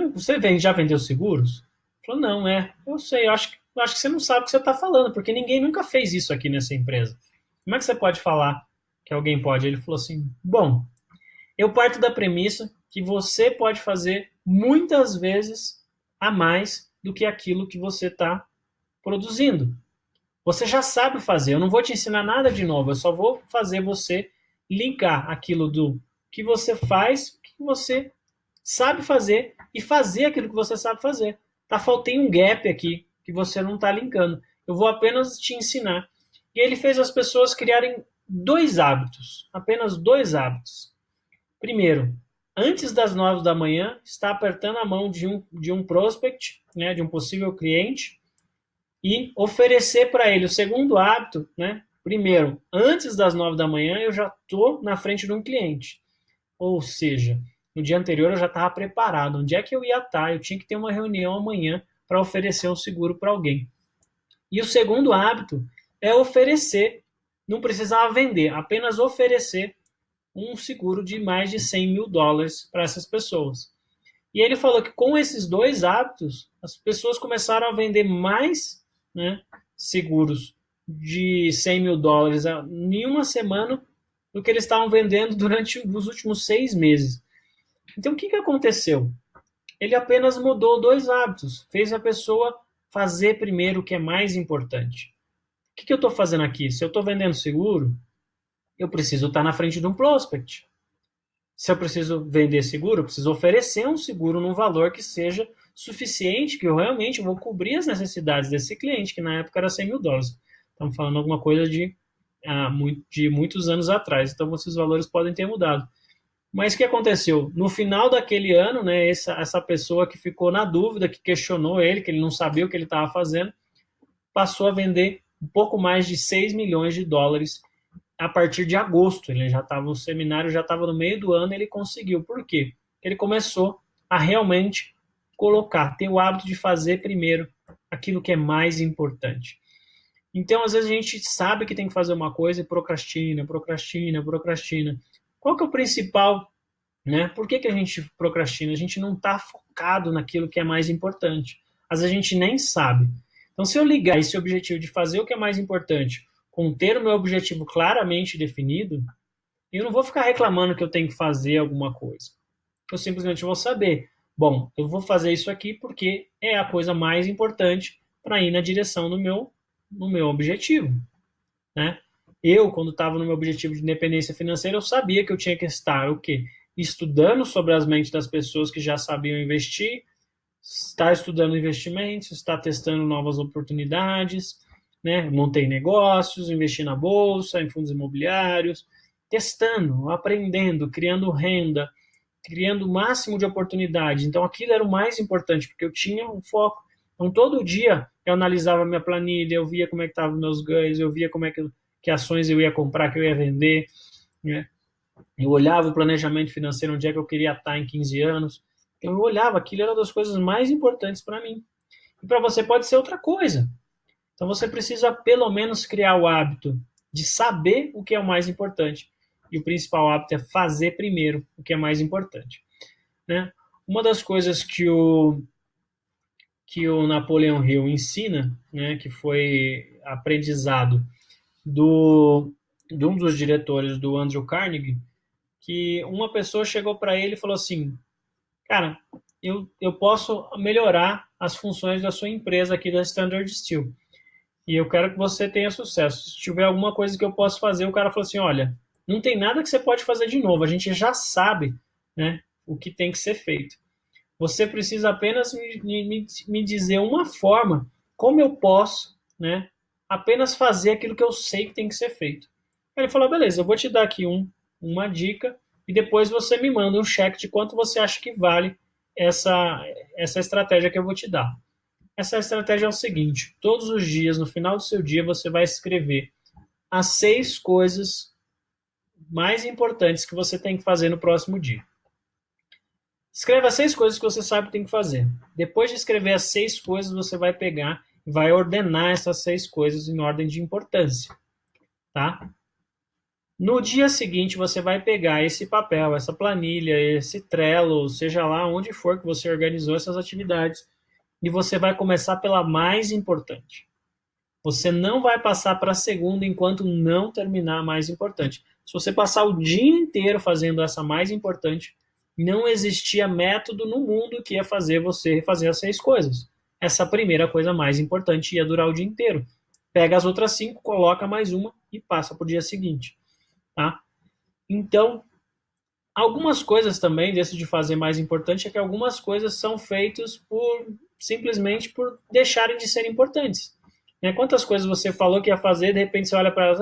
já vendeu seguros? Ele falou, não, eu sei, eu acho que eu acho que você não sabe o que você está falando, porque ninguém nunca fez isso aqui nessa empresa. Como é que você pode falar que alguém pode? Ele falou assim, bom, eu parto da premissa que você pode fazer muitas vezes a mais do que aquilo que você está produzindo. Você já sabe fazer, eu não vou te ensinar nada de novo, eu só vou fazer você linkar aquilo do que você faz, que você sabe fazer e fazer aquilo que você sabe fazer. Tá faltando um gap aqui que você não está linkando. Eu vou apenas te ensinar. E ele fez as pessoas criarem dois hábitos, apenas dois hábitos. Primeiro, antes das 9 da manhã, está apertando a mão de um prospect, né, de um possível cliente, e oferecer para ele o segundo hábito, né? Primeiro, antes das 9 da manhã, eu já estou na frente de um cliente. Ou seja, no dia anterior eu já estava preparado. Onde é que eu ia estar? Eu tinha que ter uma reunião amanhã para oferecer um seguro para alguém. E o segundo hábito é oferecer, não precisava vender, apenas oferecer um seguro de mais de $100.000 para essas pessoas. E ele falou que com esses dois hábitos, as pessoas começaram a vender mais, né, seguros de $100.000 em uma semana do que eles estavam vendendo durante os últimos 6 meses. Então, o que aconteceu? Ele apenas mudou dois hábitos, fez a pessoa fazer primeiro o que é mais importante. O que eu estou fazendo aqui? Se eu estou vendendo seguro, eu preciso estar na frente de um prospect. Se eu preciso vender seguro, eu preciso oferecer um seguro num valor que seja suficiente, que eu realmente vou cobrir as necessidades desse cliente, que na época era $100.000. Estamos falando alguma coisa de muitos anos atrás, então esses valores podem ter mudado. Mas o que aconteceu? No final daquele ano, né, essa pessoa que ficou na dúvida, que questionou ele, que ele não sabia o que ele estava fazendo, passou a vender um pouco mais de $6 milhões a partir de agosto. Ele já estava, o seminário já estava no meio do ano, ele conseguiu. Por quê? Ele começou a realmente ter o hábito de fazer primeiro aquilo que é mais importante. Então, às vezes a gente sabe que tem que fazer uma coisa e procrastina. Qual que é o principal, né? Por que a gente procrastina? A gente não está focado naquilo que é mais importante. Às vezes a gente nem sabe. Então, se eu ligar esse objetivo de fazer o que é mais importante com ter o meu objetivo claramente definido, eu não vou ficar reclamando que eu tenho que fazer alguma coisa. Eu simplesmente vou saber, bom, eu vou fazer isso aqui porque é a coisa mais importante para ir na direção do meu objetivo, né? Eu, quando estava no meu objetivo de independência financeira, eu sabia que eu tinha que estar o quê? Estudando sobre as mentes das pessoas que já sabiam investir, estar estudando investimentos, estar testando novas oportunidades, né? Montei negócios, investi na bolsa, em fundos imobiliários, testando, aprendendo, criando renda, criando o máximo de oportunidades. Então, aquilo era o mais importante, porque eu tinha um foco. Então, todo dia eu analisava a minha planilha, eu via como é que estavam meus ganhos, eu via como é que ações eu ia comprar, que eu ia vender, né? Eu olhava o planejamento financeiro, onde é que eu queria estar em 15 anos. Então, eu olhava, aquilo era uma das coisas mais importantes para mim. E para você pode ser outra coisa. Então, você precisa, pelo menos, criar o hábito de saber o que é o mais importante. E o principal hábito é fazer primeiro o que é mais importante, né? Uma das coisas que o Napoleon Hill ensina, né, que foi aprendizado de um dos diretores do Andrew Carnegie, que uma pessoa chegou para ele e falou assim, cara, eu posso melhorar as funções da sua empresa aqui da Standard Steel, e eu quero que você tenha sucesso. Se tiver alguma coisa que eu possa fazer, o cara falou assim, olha, não tem nada que você pode fazer de novo, a gente já sabe, né, o que tem que ser feito. Você precisa apenas me dizer uma forma, como eu posso, né, apenas fazer aquilo que eu sei que tem que ser feito. Aí ele falou, beleza, eu vou te dar aqui uma dica e depois você me manda um cheque de quanto você acha que vale essa estratégia que eu vou te dar. Essa estratégia é o seguinte, todos os dias, no final do seu dia, você vai escrever as 6 coisas mais importantes que você tem que fazer no próximo dia. Escreva as 6 coisas que você sabe que tem que fazer. Depois de escrever as 6 coisas, você vai pegar e vai ordenar essas 6 coisas em ordem de importância, tá? No dia seguinte, você vai pegar esse papel, essa planilha, esse Trello, seja lá onde for que você organizou essas atividades, e você vai começar pela mais importante. Você não vai passar para a segunda enquanto não terminar a mais importante. Se você passar o dia inteiro fazendo essa mais importante, não existia método no mundo que ia fazer você fazer as 6 coisas. Essa primeira coisa mais importante ia durar o dia inteiro. Pega as outras 5, coloca mais uma e passa para o dia seguinte. Tá? Então, algumas coisas também, desse de fazer mais importante, é que algumas coisas são feitas simplesmente por deixarem de ser importantes. Né? Quantas coisas você falou que ia fazer, de repente você olha para elas,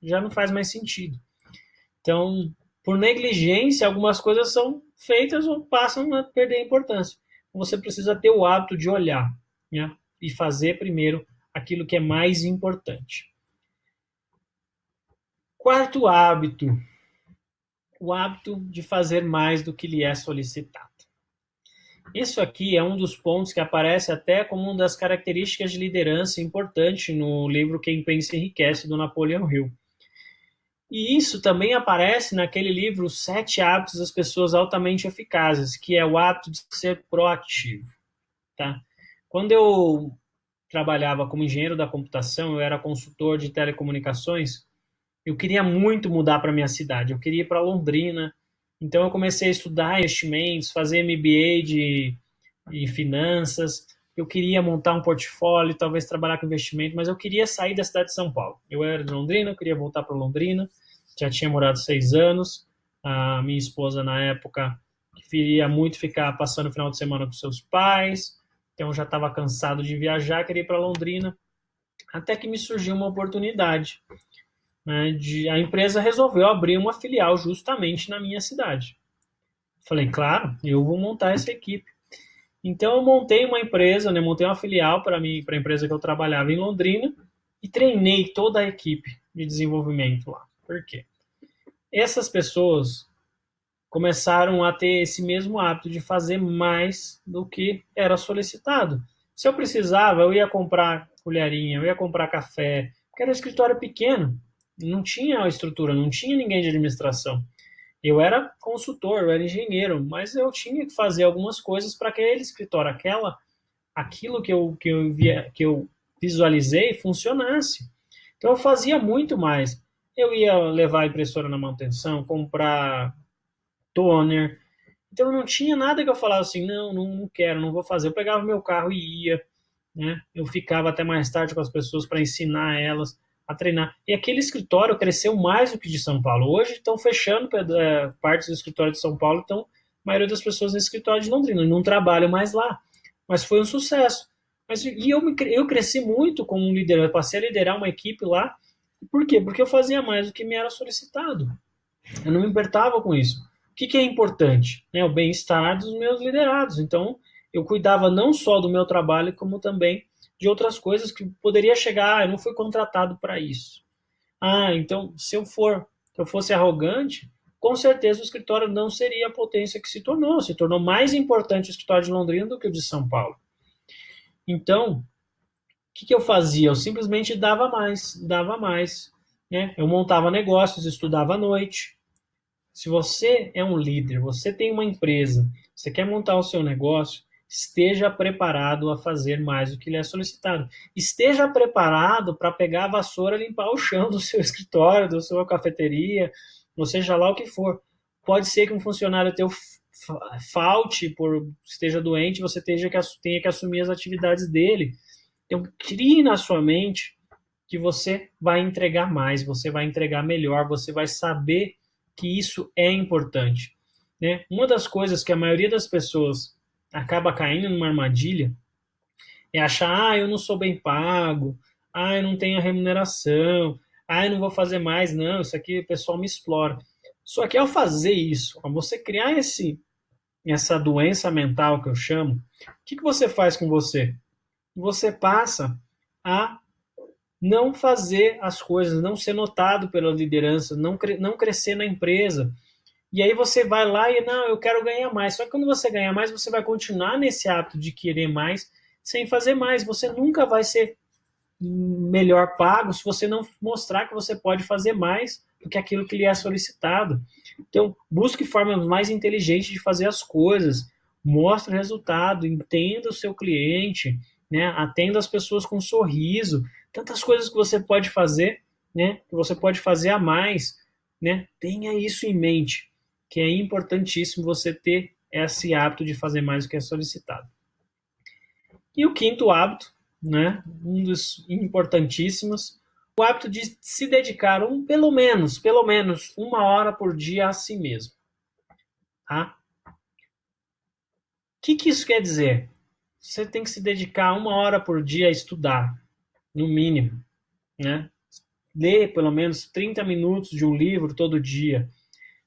já não faz mais sentido. Então, por negligência, algumas coisas são feitas ou passam a perder a importância. Você precisa ter o hábito de olhar, né? E fazer primeiro aquilo que é mais importante. Quarto hábito, o hábito de fazer mais do que lhe é solicitado. Isso aqui é um dos pontos que aparece até como uma das características de liderança importante no livro Quem Pensa Enriquece, do Napoleão Hill. E isso também aparece naquele livro 7 Hábitos das Pessoas Altamente Eficazes, que é o hábito de ser proativo. Tá? Quando eu trabalhava como engenheiro da computação, eu era consultor de telecomunicações, eu queria muito mudar para minha cidade, eu queria ir para Londrina, então eu comecei a estudar investimentos, fazer MBA de finanças, eu queria montar um portfólio, talvez trabalhar com investimento, mas eu queria sair da cidade de São Paulo. Eu era de Londrina, eu queria voltar para Londrina, já tinha morado 6 anos, a minha esposa na época queria muito ficar passando o final de semana com seus pais, então eu já estava cansado de viajar, queria ir para Londrina, até que me surgiu uma oportunidade. Né, a empresa resolveu abrir uma filial justamente na minha cidade. Falei, claro, eu vou montar essa equipe. Então eu montei uma empresa, né, montei uma filial para a empresa que eu trabalhava em Londrina e treinei toda a equipe de desenvolvimento lá. Por quê? Essas pessoas começaram a ter esse mesmo hábito de fazer mais do que era solicitado. Se eu precisava, eu ia comprar colherinha, eu ia comprar café, porque era um escritório pequeno, não tinha estrutura, não tinha ninguém de administração. Eu era consultor, eu era engenheiro, mas eu tinha que fazer algumas coisas para aquele escritório, aquilo que eu visualizei funcionasse. Então eu fazia muito mais. Eu ia levar a impressora na manutenção, comprar toner. Então não tinha nada que eu falasse assim, não quero, não vou fazer. Eu pegava meu carro e ia, né? Eu ficava até mais tarde com as pessoas para ensinar elas a treinar. E aquele escritório cresceu mais do que de São Paulo. Hoje estão fechando partes do escritório de São Paulo, então a maioria das pessoas no escritório de Londrina não trabalham mais lá. Mas foi um sucesso. Eu cresci muito como um líder, eu passei a liderar uma equipe lá. Por quê? Porque eu fazia mais do que me era solicitado. Eu não me importava com isso. O que é importante? O bem-estar dos meus liderados. Então, eu cuidava não só do meu trabalho, como também de outras coisas que poderia chegar, eu não fui contratado para isso. Então, se eu fosse arrogante, com certeza o escritório não seria a potência que se tornou mais importante o escritório de Londrina do que o de São Paulo. Então, o que eu fazia? Eu simplesmente dava mais. Né? Eu montava negócios, estudava à noite. Se você é um líder, você tem uma empresa, você quer montar o seu negócio, esteja preparado a fazer mais do que lhe é solicitado. Esteja preparado para pegar a vassoura e limpar o chão do seu escritório, da sua cafeteria, ou seja lá o que for. Pode ser que um funcionário teu falte, esteja doente, você tenha que assumir as atividades dele. Então, crie na sua mente que você vai entregar mais, você vai entregar melhor, você vai saber que isso é importante. Né? Uma das coisas que a maioria das pessoas acaba caindo numa armadilha é achar, eu não sou bem pago, eu não tenho a remuneração, eu não vou fazer mais, não, isso aqui o pessoal me explora. Só que ao fazer isso, ao você criar essa doença mental que eu chamo, o que você faz com você? Você passa a não fazer as coisas, não ser notado pela liderança, não crescer na empresa. E aí você vai lá e, eu quero ganhar mais. Só que quando você ganhar mais, você vai continuar nesse hábito de querer mais, sem fazer mais. Você nunca vai ser melhor pago se você não mostrar que você pode fazer mais do que aquilo que lhe é solicitado. Então, busque formas mais inteligentes de fazer as coisas. mostre o resultado, entenda o seu cliente, né? Atenda as pessoas com um sorriso, tantas coisas que você pode fazer, né? Que você pode fazer a mais, né? Tenha isso em mente, que é importantíssimo você ter esse hábito de fazer mais do que é solicitado. E o quinto hábito, né? Um dos importantíssimos, o hábito de se dedicar pelo menos 1 hora por dia a si mesmo, tá? O que isso quer dizer? Você tem que se dedicar 1 hora por dia a estudar, no mínimo, né? Ler pelo menos 30 minutos de um livro todo dia,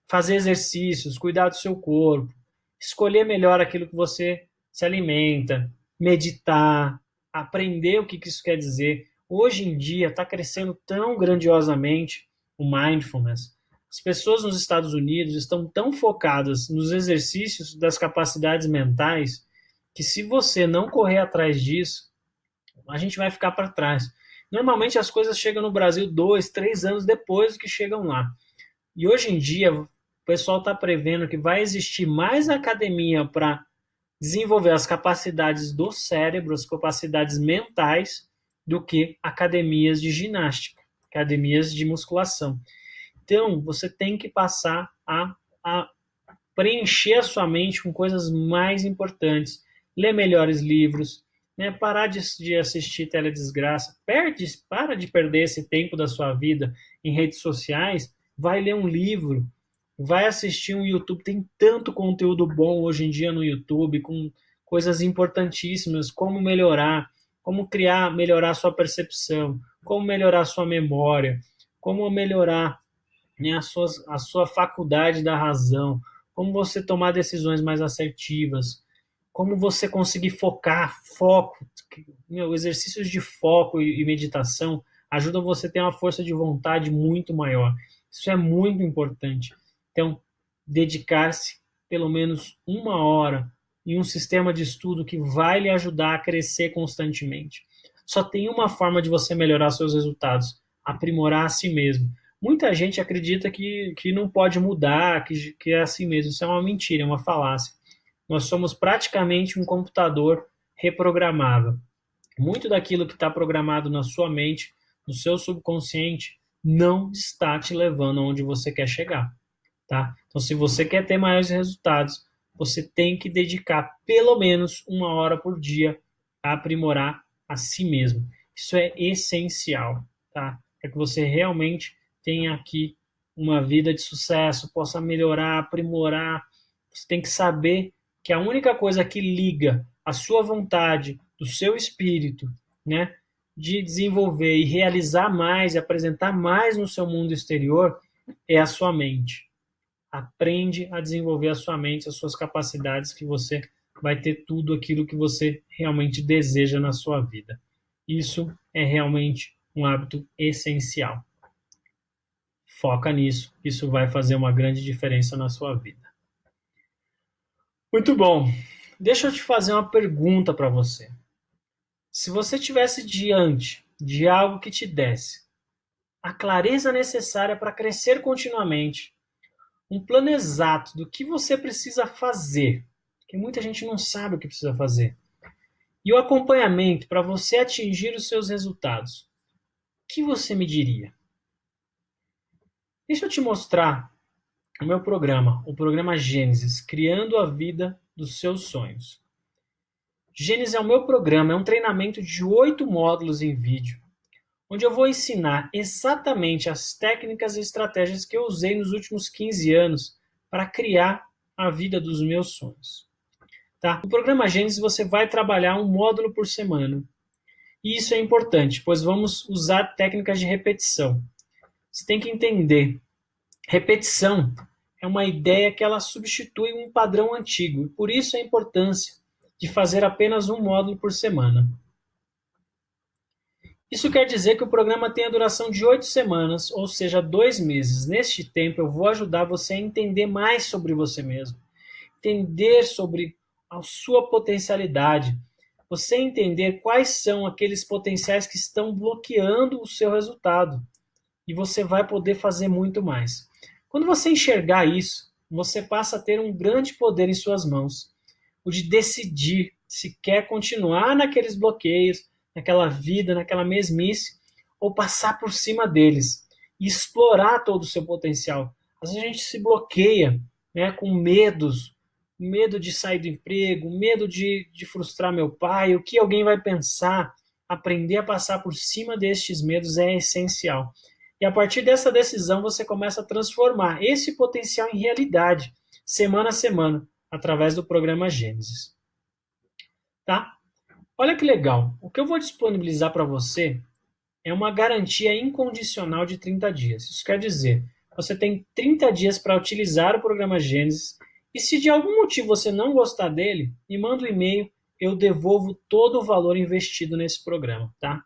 fazer exercícios, cuidar do seu corpo, escolher melhor aquilo que você se alimenta, meditar, aprender o que isso quer dizer. Hoje em dia está crescendo tão grandiosamente o mindfulness. As pessoas nos Estados Unidos estão tão focadas nos exercícios das capacidades mentais que se você não correr atrás disso, a gente vai ficar para trás. Normalmente as coisas chegam no Brasil 2, 3 anos depois do que chegam lá. E hoje em dia, o pessoal está prevendo que vai existir mais academia para desenvolver as capacidades do cérebro, as capacidades mentais, do que academias de ginástica, academias de musculação. Então, você tem que passar a preencher a sua mente com coisas mais importantes, ler melhores livros, né? Parar de assistir teledesgraça, para de perder esse tempo da sua vida em redes sociais, vai ler um livro, vai assistir um YouTube, tem tanto conteúdo bom hoje em dia no YouTube, com coisas importantíssimas, como melhorar, como melhorar a sua percepção, como melhorar a sua memória, como melhorar, né, a sua faculdade da razão, como você tomar decisões mais assertivas, como você conseguir foco. Exercícios de foco e meditação ajudam você a ter uma força de vontade muito maior. Isso é muito importante. Então, dedicar-se pelo menos 1 hora em um sistema de estudo que vai lhe ajudar a crescer constantemente. Só tem uma forma de você melhorar seus resultados: aprimorar a si mesmo. Muita gente acredita que não pode mudar, que é assim mesmo. Isso é uma mentira, é uma falácia. Nós somos praticamente um computador reprogramável. Muito daquilo que está programado na sua mente, no seu subconsciente, não está te levando aonde você quer chegar, tá? Então, se você quer ter maiores resultados, você tem que dedicar pelo menos 1 hora por dia a aprimorar a si mesmo. Isso é essencial, tá? Para que você realmente tenha aqui uma vida de sucesso, possa melhorar, aprimorar. Você tem que saber que a única coisa que liga a sua vontade, do seu espírito, né, de desenvolver e realizar mais, e apresentar mais no seu mundo exterior, é a sua mente. Aprende a desenvolver a sua mente, as suas capacidades, que você vai ter tudo aquilo que você realmente deseja na sua vida. Isso é realmente um hábito essencial. Foca nisso, isso vai fazer uma grande diferença na sua vida. Muito bom. Deixa eu te fazer uma pergunta para você. Se você estivesse diante de algo que te desse a clareza necessária para crescer continuamente, um plano exato do que você precisa fazer, porque muita gente não sabe o que precisa fazer, e o acompanhamento para você atingir os seus resultados, o que você me diria? Deixa eu te mostrar o meu programa, o programa Gênesis, Criando a Vida dos Seus Sonhos. Gênesis é o meu programa, é um treinamento de 8 módulos em vídeo, onde eu vou ensinar exatamente as técnicas e estratégias que eu usei nos últimos 15 anos para criar a vida dos meus sonhos. Tá? No programa Gênesis você vai trabalhar um módulo por semana. E isso é importante, pois vamos usar técnicas de repetição. Você tem que entender, repetição é uma ideia que ela substitui um padrão antigo, e por isso a importância de fazer apenas um módulo por semana. Isso quer dizer que o programa tem a duração de 8 semanas, ou seja, 2 meses. Neste tempo eu vou ajudar você a entender mais sobre você mesmo, entender sobre a sua potencialidade, você entender quais são aqueles potenciais que estão bloqueando o seu resultado, e você vai poder fazer muito mais. Quando você enxergar isso, você passa a ter um grande poder em suas mãos. o de decidir se quer continuar naqueles bloqueios, naquela vida, naquela mesmice, ou passar por cima deles e explorar todo o seu potencial. Às vezes a gente se bloqueia, né, com medos, medo de sair do emprego, medo de frustrar meu pai, o que alguém vai pensar. Aprender a passar por cima destes medos é essencial. E a partir dessa decisão você começa a transformar esse potencial em realidade, semana a semana, através do programa Gênesis. Tá? Olha que legal. O que eu vou disponibilizar para você é uma garantia incondicional de 30 dias. Isso quer dizer, você tem 30 dias para utilizar o programa Gênesis e se de algum motivo você não gostar dele, me manda um e-mail, eu devolvo todo o valor investido nesse programa, tá?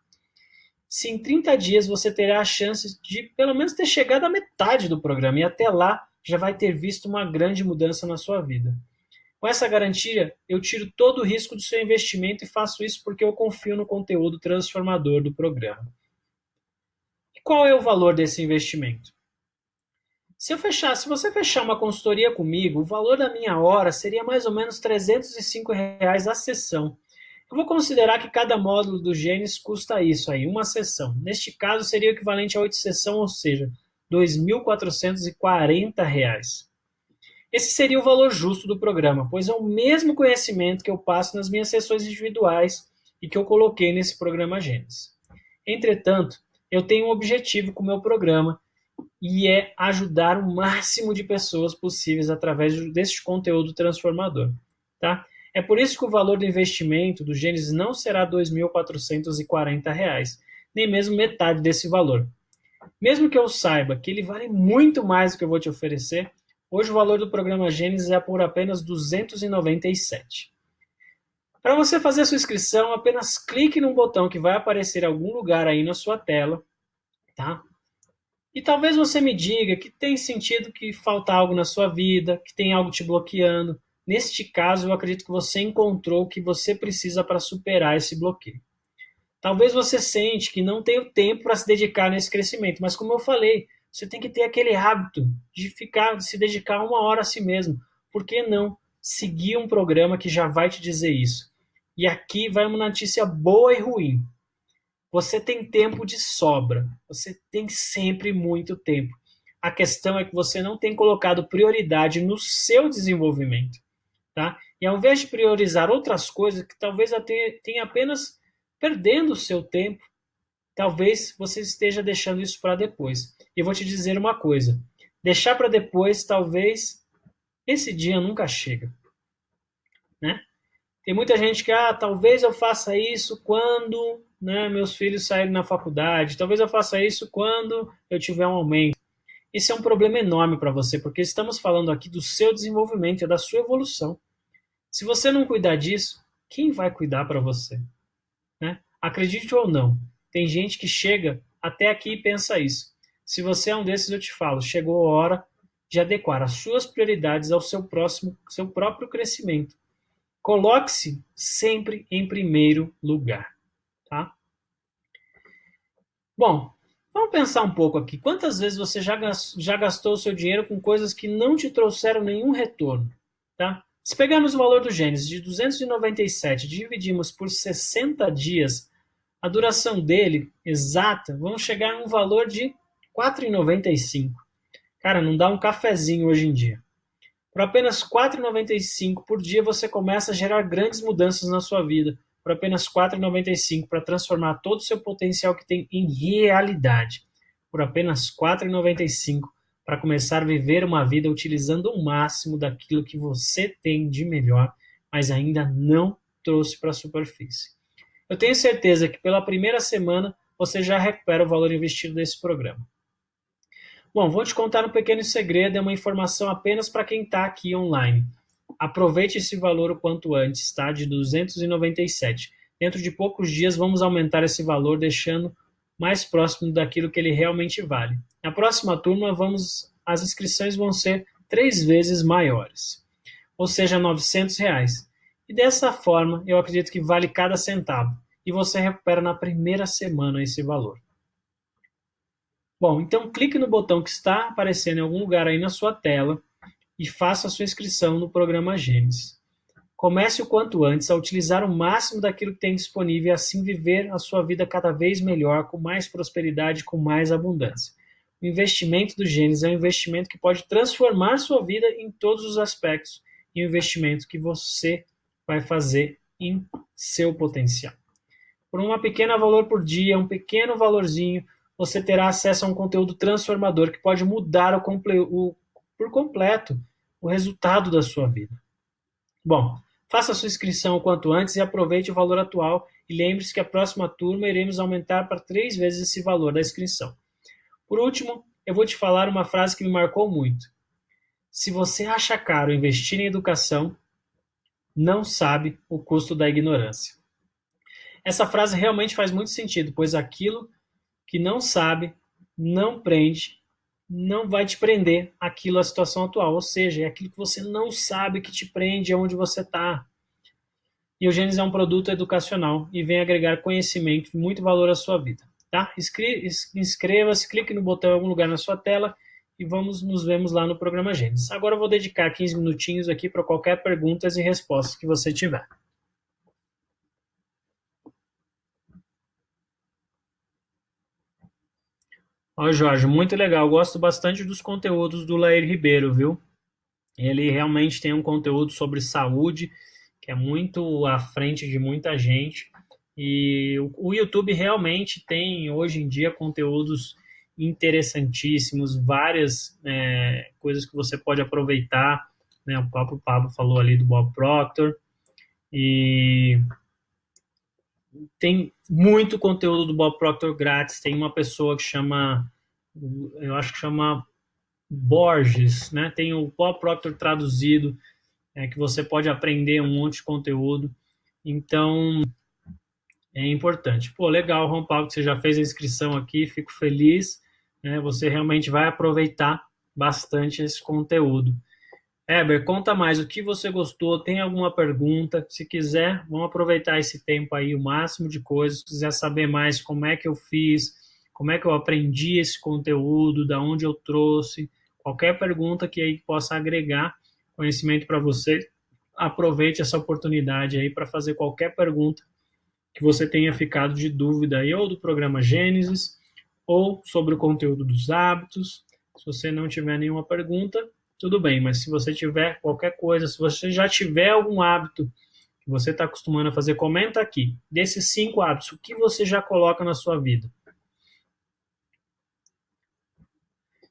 Se em 30 dias você terá a chance de pelo menos ter chegado à metade do programa e até lá já vai ter visto uma grande mudança na sua vida. Com essa garantia, eu tiro todo o risco do seu investimento e faço isso porque eu confio no conteúdo transformador do programa. E qual é o valor desse investimento? Se você fechar uma consultoria comigo, o valor da minha hora seria mais ou menos R$ 305 a sessão. Eu vou considerar que cada módulo do Gênesis custa isso aí, uma sessão. Neste caso, seria o equivalente a 8 sessões, ou seja, R$ 2.440. Esse seria o valor justo do programa, pois é o mesmo conhecimento que eu passo nas minhas sessões individuais e que eu coloquei nesse programa Gênesis. Entretanto, eu tenho um objetivo com o meu programa e é ajudar o máximo de pessoas possíveis através deste conteúdo transformador. Tá? É por isso que o valor do investimento do Gênesis não será R$ 2.440, nem mesmo metade desse valor. Mesmo que eu saiba que ele vale muito mais do que eu vou te oferecer, hoje o valor do programa Gênesis é por apenas R$ 297. Para você fazer a sua inscrição, apenas clique no botão que vai aparecer em algum lugar aí na sua tela, tá? E talvez você me diga que tem sentido que falta algo na sua vida, que tem algo te bloqueando. Neste caso, eu acredito que você encontrou o que você precisa para superar esse bloqueio. Talvez você sente que não tem o tempo para se dedicar nesse crescimento, mas como eu falei, você tem que ter aquele hábito de se dedicar 1 hora a si mesmo. Por que não seguir um programa que já vai te dizer isso? E aqui vai uma notícia boa e ruim. Você tem tempo de sobra. Você tem sempre muito tempo. A questão é que você não tem colocado prioridade no seu desenvolvimento, tá? E ao invés de priorizar outras coisas que talvez tenha apenas perdendo o seu tempo, talvez você esteja deixando isso para depois. E eu vou te dizer uma coisa: deixar para depois, talvez esse dia nunca chega, né? Tem muita gente que, talvez eu faça isso quando, né, meus filhos saírem na faculdade, talvez eu faça isso quando eu tiver um aumento. Esse é um problema enorme para você, porque estamos falando aqui do seu desenvolvimento e da sua evolução. Se você não cuidar disso, quem vai cuidar para você? Né? Acredite ou não, tem gente que chega até aqui e pensa isso. Se você é um desses, eu te falo, chegou a hora de adequar as suas prioridades ao seu próprio crescimento. Coloque-se sempre em primeiro lugar, tá? Bom, vamos pensar um pouco aqui. Quantas vezes você já gastou o seu dinheiro com coisas que não te trouxeram nenhum retorno, tá? Se pegarmos o valor do Gênesis de 297 e dividimos por 60 dias, a duração dele exata, vamos chegar a um valor de R$ 4,95. Cara, não dá um cafezinho hoje em dia. Por apenas R$ 4,95 por dia, você começa a gerar grandes mudanças na sua vida. Por apenas R$ 4,95 para transformar todo o seu potencial que tem em realidade. Por apenas R$ 4,95 para começar a viver uma vida utilizando o máximo daquilo que você tem de melhor, mas ainda não trouxe para a superfície. Eu tenho certeza que pela primeira semana você já recupera o valor investido nesse programa. Bom, vou te contar um pequeno segredo, é uma informação apenas para quem está aqui online. Aproveite esse valor o quanto antes, tá? De 297. Dentro de poucos dias vamos aumentar esse valor, deixando mais próximo daquilo que ele realmente vale. Na próxima turma, as inscrições vão ser 3 vezes maiores, ou seja, R$ 900. E dessa forma, eu acredito que vale cada centavo. E você recupera na primeira semana esse valor. Bom, então clique no botão que está aparecendo em algum lugar aí na sua tela e faça a sua inscrição no programa Gênesis. Comece o quanto antes a utilizar o máximo daquilo que tem disponível e assim viver a sua vida cada vez melhor, com mais prosperidade, com mais abundância. O investimento do Gênesis é um investimento que pode transformar sua vida em todos os aspectos e um investimento que você vai fazer em seu potencial. Por uma pequena valor por dia, um pequeno valorzinho, você terá acesso a um conteúdo transformador que pode mudar por completo o resultado da sua vida. Bom, faça a sua inscrição o quanto antes e aproveite o valor atual e lembre-se que a próxima turma iremos aumentar para 3 vezes esse valor da inscrição. Por último, eu vou te falar uma frase que me marcou muito. Se você acha caro investir em educação, não sabe o custo da ignorância. Essa frase realmente faz muito sentido, pois aquilo que não sabe, não prende, não vai te prender aquilo à situação atual. Ou seja, é aquilo que você não sabe que te prende aonde você está. E o Gênesis é um produto educacional e vem agregar conhecimento e muito valor à sua vida. Tá? Inscreva-se, clique no botão em algum lugar na sua tela e nos vemos lá no programa Gênesis. Agora eu vou dedicar 15 minutinhos aqui para qualquer perguntas e respostas que você tiver. Ó, Jorge, muito legal. Gosto bastante dos conteúdos do Lair Ribeiro, viu? Ele realmente tem um conteúdo sobre saúde que é muito à frente de muita gente. E o YouTube realmente tem, hoje em dia, conteúdos interessantíssimos, várias coisas que você pode aproveitar. Né? O próprio Pablo falou ali do Bob Proctor. E tem muito conteúdo do Bob Proctor grátis. Tem uma pessoa que chama, eu acho que chama Borges, né? Tem o Bob Proctor traduzido, que você pode aprender um monte de conteúdo. Então, é importante. Pô, legal, Juan Paulo, que você já fez a inscrição aqui, fico feliz. Né? Você realmente vai aproveitar bastante esse conteúdo. Heber, conta mais, o que você gostou? Tem alguma pergunta? Se quiser, vamos aproveitar esse tempo aí, o máximo de coisas. Se quiser saber mais como é que eu fiz, como é que eu aprendi esse conteúdo, da onde eu trouxe, qualquer pergunta que aí possa agregar conhecimento para você, aproveite essa oportunidade aí para fazer qualquer pergunta que você tenha ficado de dúvida aí, ou do programa Gênesis, ou sobre o conteúdo dos hábitos. Se você não tiver nenhuma pergunta, tudo bem, mas se você tiver qualquer coisa, se você já tiver algum hábito que você está acostumando a fazer, comenta aqui. Desses 5 hábitos, o que você já coloca na sua vida?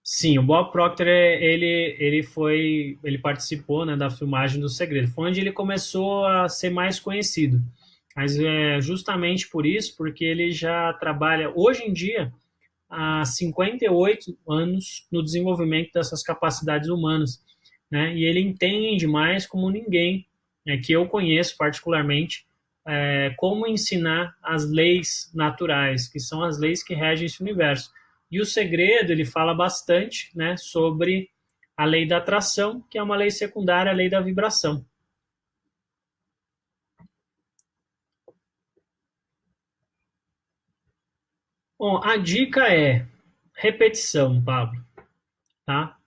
Sim, o Bob Proctor, ele participou, né, da filmagem do Segredo. Foi onde ele começou a ser mais conhecido. Mas é justamente por isso, porque ele já trabalha, hoje em dia, há 58 anos no desenvolvimento dessas capacidades humanas, né? E ele entende mais como ninguém, que eu conheço particularmente, como ensinar as leis naturais, que são as leis que regem esse universo. E o Segredo, ele fala bastante, né, sobre a lei da atração, que é uma lei secundária, a lei da vibração. Bom, a dica é repetição, Pablo, tá?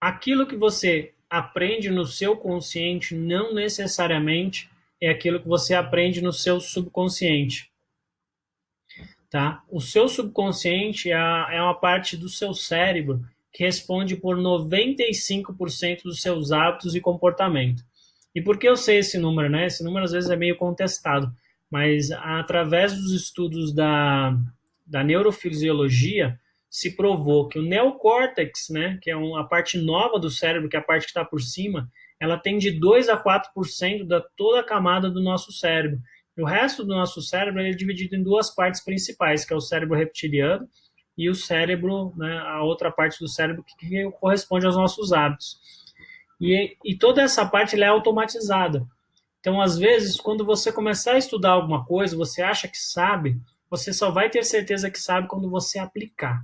Aquilo que você aprende no seu consciente não necessariamente é aquilo que você aprende no seu subconsciente, tá? O seu subconsciente é uma parte do seu cérebro que responde por 95% dos seus hábitos e comportamento. E por que eu sei esse número, né? Esse número às vezes é meio contestado, mas através dos estudos da neurofisiologia, se provou que o neocórtex, né, que é a parte nova do cérebro, que é a parte que está por cima, ela tem de 2 a 4% da toda a camada do nosso cérebro. E o resto do nosso cérebro é dividido em 2 partes principais, que é o cérebro reptiliano e o cérebro, né, a outra parte do cérebro que corresponde aos nossos hábitos. E toda essa parte ela é automatizada. Então, às vezes, quando você começar a estudar alguma coisa, você acha que sabe, você só vai ter certeza que sabe quando você aplicar,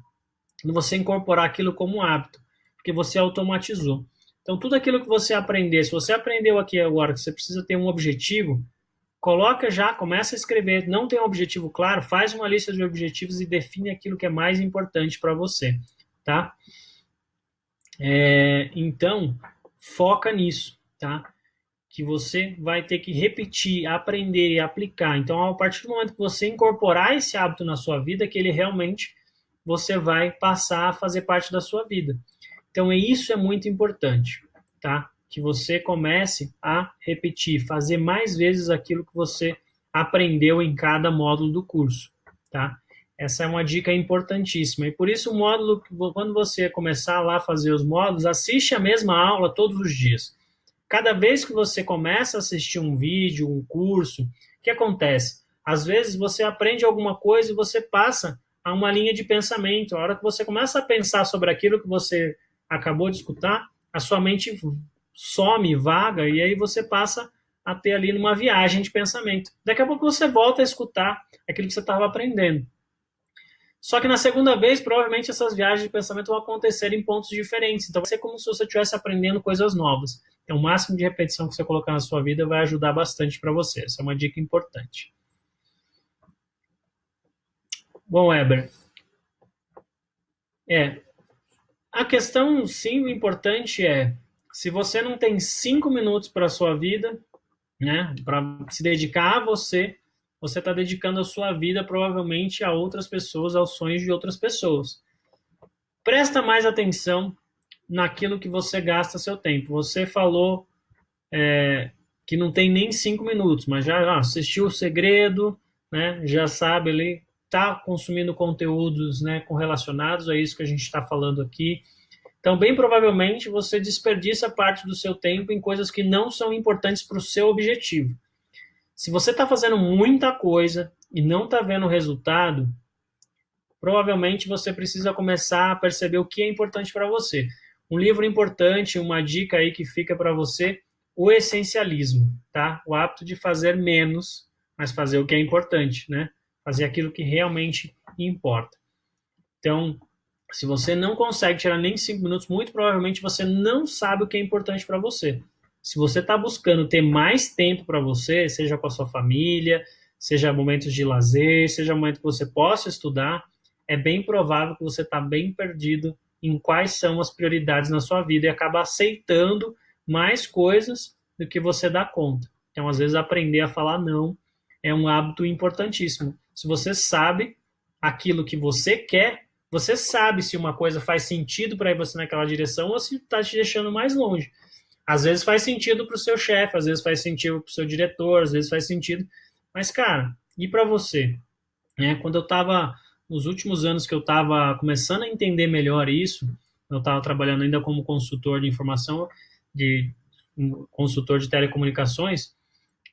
quando você incorporar aquilo como um hábito, porque você automatizou. Então, tudo aquilo que você aprender, se você aprendeu aqui agora que você precisa ter um objetivo, coloca já, começa a escrever. Não tem um objetivo claro, faz uma lista de objetivos e define aquilo que é mais importante para você, tá? Então, foca nisso, tá? que você vai ter que repetir, aprender e aplicar. Então, a partir do momento que você incorporar esse hábito na sua vida, que ele realmente você vai passar a fazer parte da sua vida. Então, isso é muito importante, tá? Que você comece a repetir, fazer mais vezes aquilo que você aprendeu em cada módulo do curso, tá? Essa é uma dica importantíssima. E por isso o módulo, quando você começar lá a fazer os módulos, assiste a mesma aula todos os dias. Cada vez que você começa a assistir um vídeo, um curso, o que acontece? Às vezes você aprende alguma coisa e você passa a uma linha de pensamento. A hora que você começa a pensar sobre aquilo que você acabou de escutar, a sua mente some, vaga, e aí você passa a ter ali numa viagem de pensamento. Daqui a pouco você volta a escutar aquilo que você estava aprendendo. Só que na segunda vez, provavelmente essas viagens de pensamento vão acontecer em pontos diferentes. Então vai ser como se você estivesse aprendendo coisas novas. Então o máximo de repetição que você colocar na sua vida vai ajudar bastante para você. Essa é uma dica importante. Bom, Weber, a questão, sim, o importante é, se você não tem 5 minutos para a sua vida, né, para se dedicar a você, você está dedicando a sua vida provavelmente a outras pessoas, aos sonhos de outras pessoas. Presta mais atenção naquilo que você gasta seu tempo. Você falou que não tem nem 5 minutos, mas já assistiu O Segredo, né, já sabe ali, está consumindo conteúdos, né, correlacionados a isso que a gente está falando aqui. Então, bem provavelmente, você desperdiça parte do seu tempo em coisas que não são importantes para o seu objetivo. Se você está fazendo muita coisa e não está vendo o resultado, provavelmente você precisa começar a perceber o que é importante para você. Um livro importante, uma dica aí que fica para você, o essencialismo, tá? O hábito de fazer menos, mas fazer o que é importante, né? Fazer aquilo que realmente importa. Então, se você não consegue tirar nem 5 minutos, muito provavelmente você não sabe o que é importante para você. Se você está buscando ter mais tempo para você, seja com a sua família, seja momentos de lazer, seja momento que você possa estudar, é bem provável que você está bem perdido em quais são as prioridades na sua vida e acaba aceitando mais coisas do que você dá conta. Então, às vezes, aprender a falar não é um hábito importantíssimo. Se você sabe aquilo que você quer, você sabe se uma coisa faz sentido para você naquela direção ou se está te deixando mais longe. Às vezes faz sentido para o seu chefe, às vezes faz sentido para o seu diretor, às vezes faz sentido. Mas, cara, e para você? Quando eu estava, nos últimos anos que eu estava começando a entender melhor isso, eu estava trabalhando ainda como consultor de informação, consultor de telecomunicações,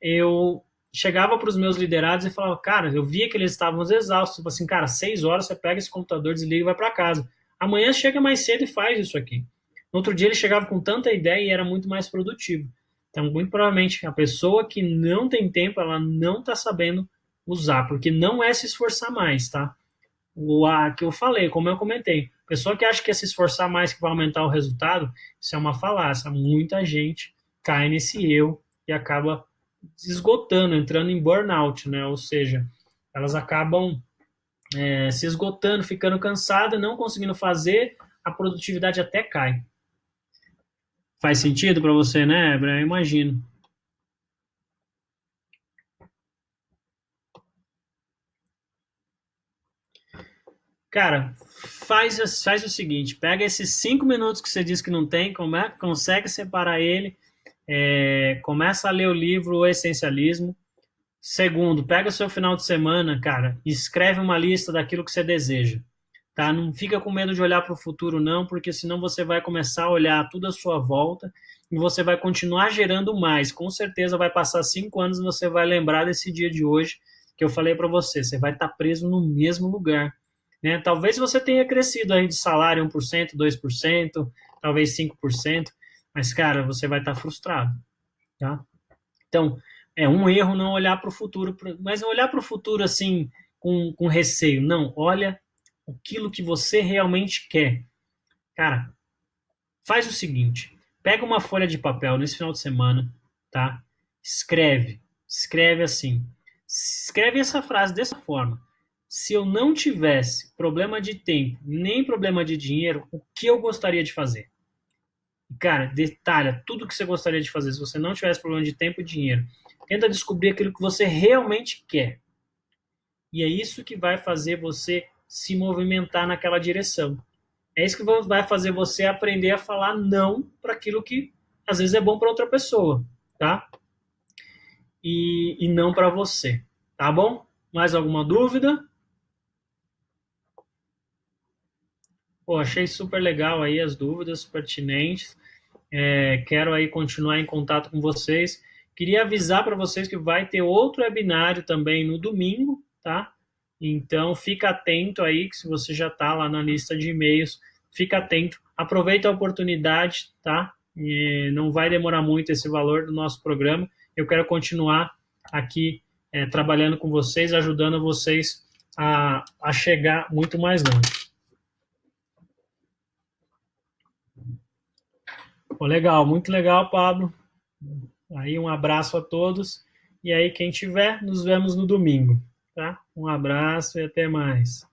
eu chegava para os meus liderados e falava, cara, eu via que eles estavam exaustos, tipo assim, cara, 6 horas você pega esse computador, desliga e vai para casa. Amanhã chega mais cedo e faz isso aqui. No outro dia ele chegava com tanta ideia e era muito mais produtivo. Então, muito provavelmente, a pessoa que não tem tempo, ela não está sabendo usar, porque não é se esforçar mais, tá? O que eu falei, como eu comentei, pessoa que acha que é se esforçar mais que vai aumentar o resultado, isso é uma falácia. Muita gente cai nesse erro e acaba esgotando, entrando em burnout, né? Ou seja, elas acabam se esgotando, ficando cansadas, não conseguindo fazer, a produtividade até cai. Faz sentido para você, né, Ebra? Eu imagino. Cara, faz o seguinte, pega esses 5 minutos que você diz que não tem, consegue separar ele, começa a ler o livro O Essencialismo. Segundo, pega seu final de semana, cara, e escreve uma lista daquilo que você deseja, tá? Não fica com medo de olhar para o futuro, não, porque senão você vai começar a olhar tudo à sua volta e você vai continuar gerando mais. Com certeza vai passar 5 anos e você vai lembrar desse dia de hoje que eu falei para você. Você vai estar preso no mesmo lugar, né? Talvez você tenha crescido aí de salário 1%, 2%, talvez 5%, mas, cara, você vai estar frustrado, tá? Então, é um erro não olhar para o futuro, mas olhar para o futuro assim, com receio. Não, olha aquilo que você realmente quer. Cara, faz o seguinte, pega uma folha de papel nesse final de semana, tá? Escreve assim. Escreve essa frase dessa forma. Se eu não tivesse problema de tempo, nem problema de dinheiro, o que eu gostaria de fazer? Cara, detalha tudo que você gostaria de fazer. Se você não tivesse problema de tempo e dinheiro, tenta descobrir aquilo que você realmente quer. E é isso que vai fazer você se movimentar naquela direção. É isso que vai fazer você aprender a falar não para aquilo que às vezes é bom para outra pessoa, tá? E não para você, tá bom? Mais alguma dúvida? Pô, achei super legal aí as dúvidas pertinentes. Quero aí continuar em contato com vocês. Queria avisar para vocês que vai ter outro webinário também no domingo, tá? Então, fica atento aí, que se você já está lá na lista de e-mails, fica atento. Aproveita a oportunidade, tá? Não vai demorar muito esse valor do nosso programa. Eu quero continuar aqui trabalhando com vocês, ajudando vocês a chegar muito mais longe. Pô, legal, muito legal, Pablo. Aí um abraço a todos. E aí, quem tiver, nos vemos no domingo. Tá? Um abraço e até mais.